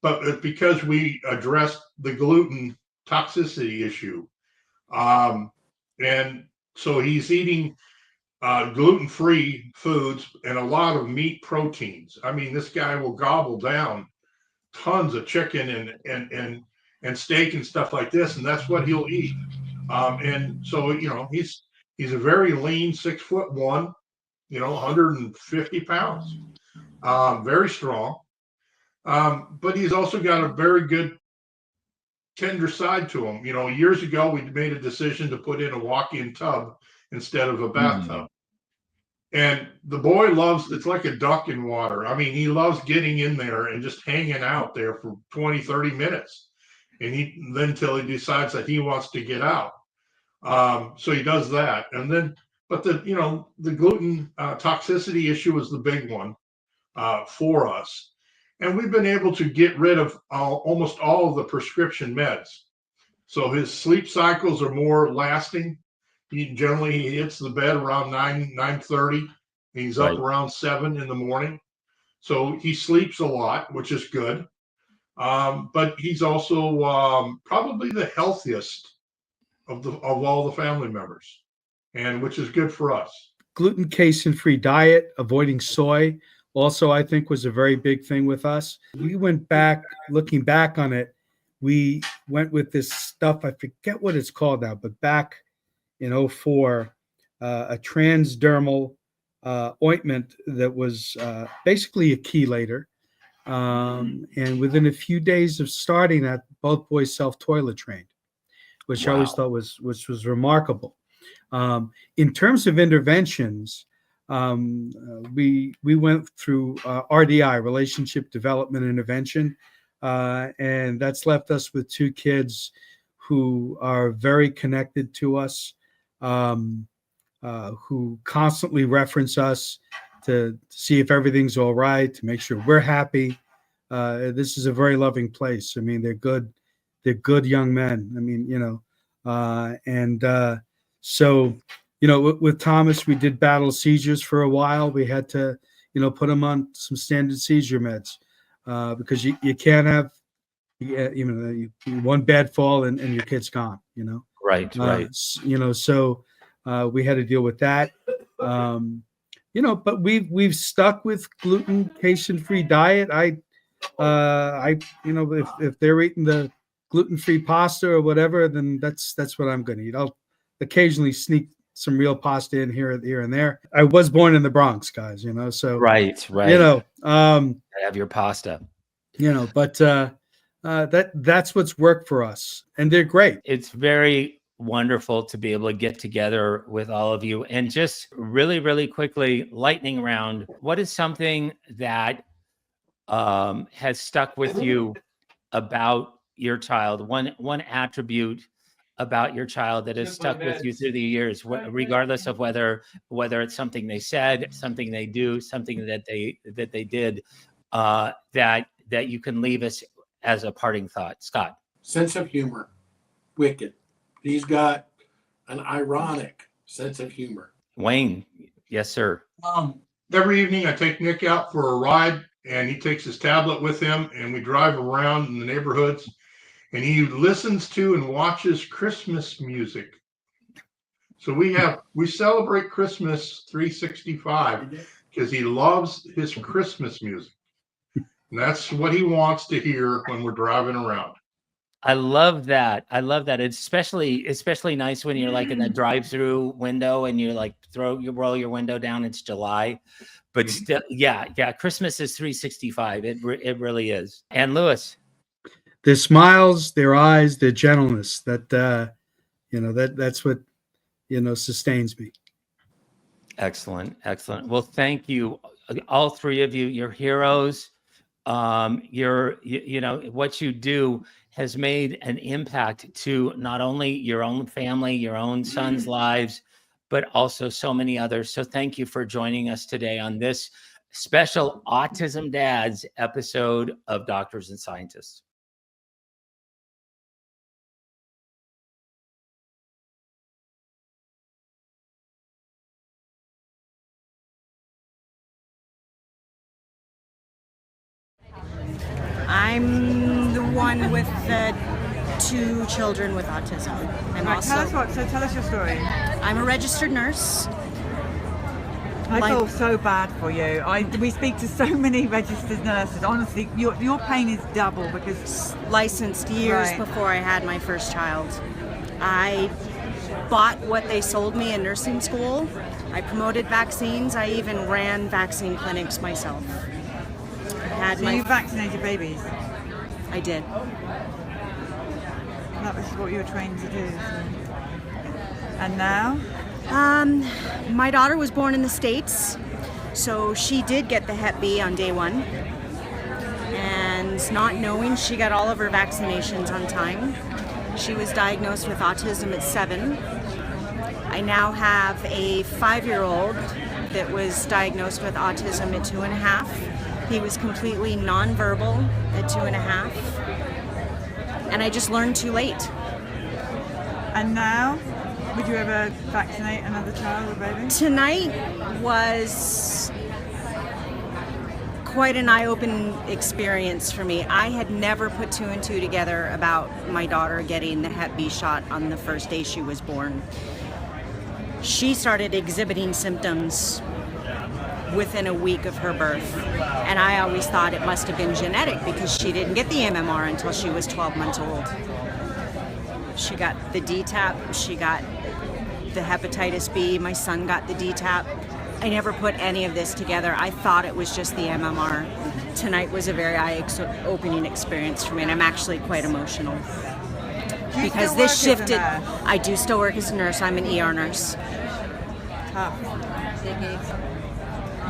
but it's because we addressed the gluten toxicity issue. And so he's eating gluten-free foods and a lot of meat proteins. I mean, this guy will gobble down tons of chicken and steak and stuff like this, and that's what he'll eat. And so, he's a very lean 6'1", 150 pounds, very strong. But he's also got a very good tender side to him. Years ago, we made a decision to put in a walk-in tub instead of a bathtub. And the boy it's like a duck in water. I mean, he loves getting in there and just hanging out there for 20, 30 minutes. And then until he decides that he wants to get out. So he does that. And then, but the gluten toxicity issue is the big one for us. And we've been able to get rid of almost all of the prescription meds. So his sleep cycles are more lasting. He hits the bed around 9:30. He's up around 7 in the morning. So he sleeps a lot, which is good. But he's also probably the healthiest of all the family members, and which is good for us. Gluten, casein-free diet, avoiding soy, also I think was a very big thing with us. We went back, looking back on it, we went with this stuff, I forget what it's called now, but back in 2004, a transdermal ointment that was basically a chelator. And within a few days of starting that, both boys self-toilet trained, which I always thought was remarkable. In terms of interventions, we went through RDI, Relationship Development Intervention, and that's left us with 2 kids who are very connected to us, who constantly reference us to see if everything's all right, to make sure we're happy. This is a very loving place. I mean, they're good young men. I mean, so, with Thomas, we did battle seizures for a while. We had to, put him on some standard seizure meds because you can't have, one bad fall and your kid's gone, Right. So we had to deal with that. But we've stuck with gluten, casein-free diet. If they're eating the gluten-free pasta or whatever, then that's what I'm going to eat. I'll occasionally sneak some real pasta in here and there. I was born in the Bronx, guys, so right. I have your pasta, but that's what's worked for us, and they're great. It's very wonderful to be able to get together with all of you. And just really, really quickly, lightning round, what is something that has stuck with you about your child? One attribute about your child that has stuck with you through the years, regardless of whether it's something they said, something they do, something that they did, that you can leave us as a parting thought. Scott. Sense of humor. Wicked. He's got an ironic sense of humor. Wayne. Yes, sir. Every evening I take Nick out for a ride, and he takes his tablet with him, and we drive around in the neighborhoods, and he listens to and watches Christmas music. So we celebrate Christmas 365 because he loves his Christmas music. And that's what he wants to hear when we're driving around. I love that. It's especially nice when you're like in the drive-through window and you like you roll your window down. It's July, but still, yeah. Christmas is 365. It really is. And Lewis, Their smiles, their eyes, their gentleness. That's what sustains me. excellent. Well, thank you, all three of you. You're heroes. What you do has made an impact to not only your own family, your own sons' lives, but also so many others. So thank you for joining us today on this special Autism Dads episode of Doctors and Scientists. I'm the one with the 2 children with autism. Tell us your story. I'm a registered nurse. I feel so bad for you. We speak to so many registered nurses. Honestly, your pain is double because Licensed years before I had my first child. I bought what they sold me in nursing school. I promoted vaccines. I even ran vaccine clinics myself. You vaccinated babies? I did. That was what you were trained to do. So. And now? My daughter was born in the States, so she did get the Hep B on day 1. And not knowing, she got all of her vaccinations on time. She was diagnosed with autism at 7. I now have a 5-year-old that was diagnosed with autism at 2.5. He was completely nonverbal at 2.5. And I just learned too late. And now, would you ever vaccinate another child or baby? Tonight was quite an eye-opening experience for me. I had never put 2 and 2 together about my daughter getting the Hep B shot on the first day she was born. She started exhibiting symptoms within a week of her birth. And I always thought it must have been genetic because she didn't get the MMR until she was 12 months old. She got the DTaP, she got the hepatitis B, my son got the DTaP. I never put any of this together. I thought it was just the MMR. Tonight was a very eye-opening experience for me, and I'm actually quite emotional. Because this shifted. I do still work as a nurse. I'm an ER nurse. Tough.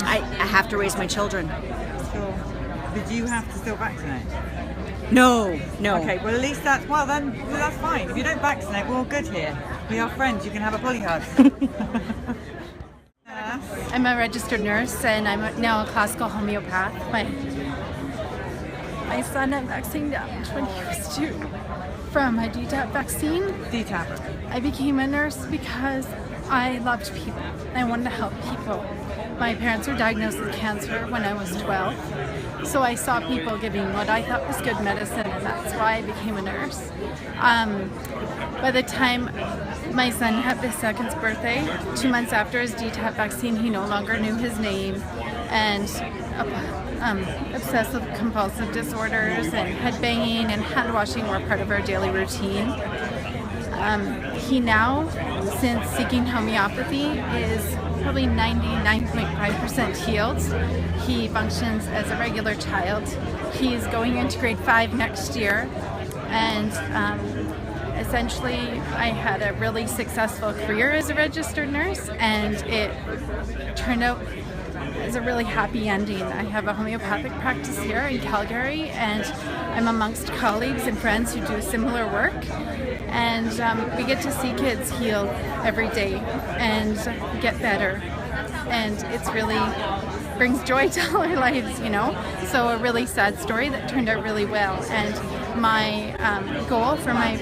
I have to raise my children. Sure. Did you have to still vaccinate? No. Okay, well at least that's fine. If you don't vaccinate, we're all good here. We are friends. You can have a Polly hug. I'm a registered nurse and I'm now a classical homeopath. My son had vaccine damage when he was 2 from a DTaP vaccine. DTaP. I became a nurse because I loved people. I wanted to help people. My parents were diagnosed with cancer when I was 12, so I saw people giving what I thought was good medicine, and that's why I became a nurse. By the time my son had his 2nd birthday, 2 months after his DTaP vaccine, he no longer knew his name, and obsessive compulsive disorders and head banging and hand washing were part of our daily routine. He now, since seeking homeopathy, is probably 99.5% healed. He functions as a regular child. He's going into grade 5 next year, and essentially I had a really successful career as a registered nurse, and it turned out as a really happy ending. I have a homeopathic practice here in Calgary, and I'm amongst colleagues and friends who do similar work, and we get to see kids heal every day and get better, and it's really brings joy to all our lives, you know. So a really sad story that turned out really well, and my goal for my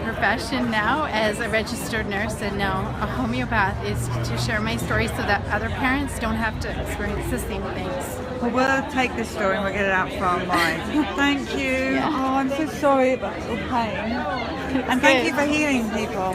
profession now as a registered nurse and now a homeopath is to share my story so that other parents don't have to experience the same things. Well, we'll take this story and we'll get it out for our minds. Thank you. Yeah. Oh, I'm so sorry about your pain. And thank you for healing people.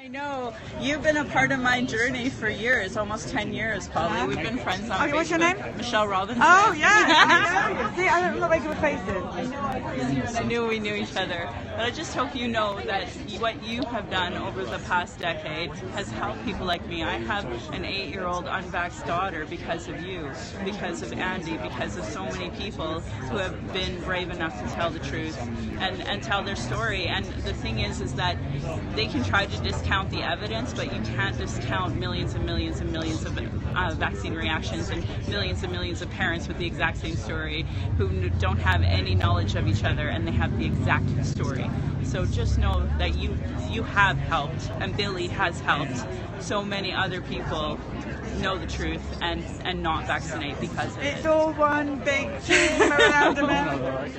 I know. You've been a part of my journey for years, almost 10 years, Polly. We've been friends on Facebook. What's your name? Michelle Robinson. Oh, yeah. I know. See, I don't know regular faces. I know I knew you and I knew we knew each other. But I just hope you know that what you have done over the past decade has helped people like me. I have an 8-year-old unvaxxed daughter because of you, because of Andy, because of so many people who have been brave enough to tell the truth and tell their story. And the thing is that they can try to discount the evidence, but you can't discount millions and millions and millions of vaccine reactions and millions of parents with the exact same story who don't have any knowledge of each other, and they have the exact story. So just know that you have helped, and Billy has helped so many other people know the truth and not vaccinate because of it. It's all one big team around America.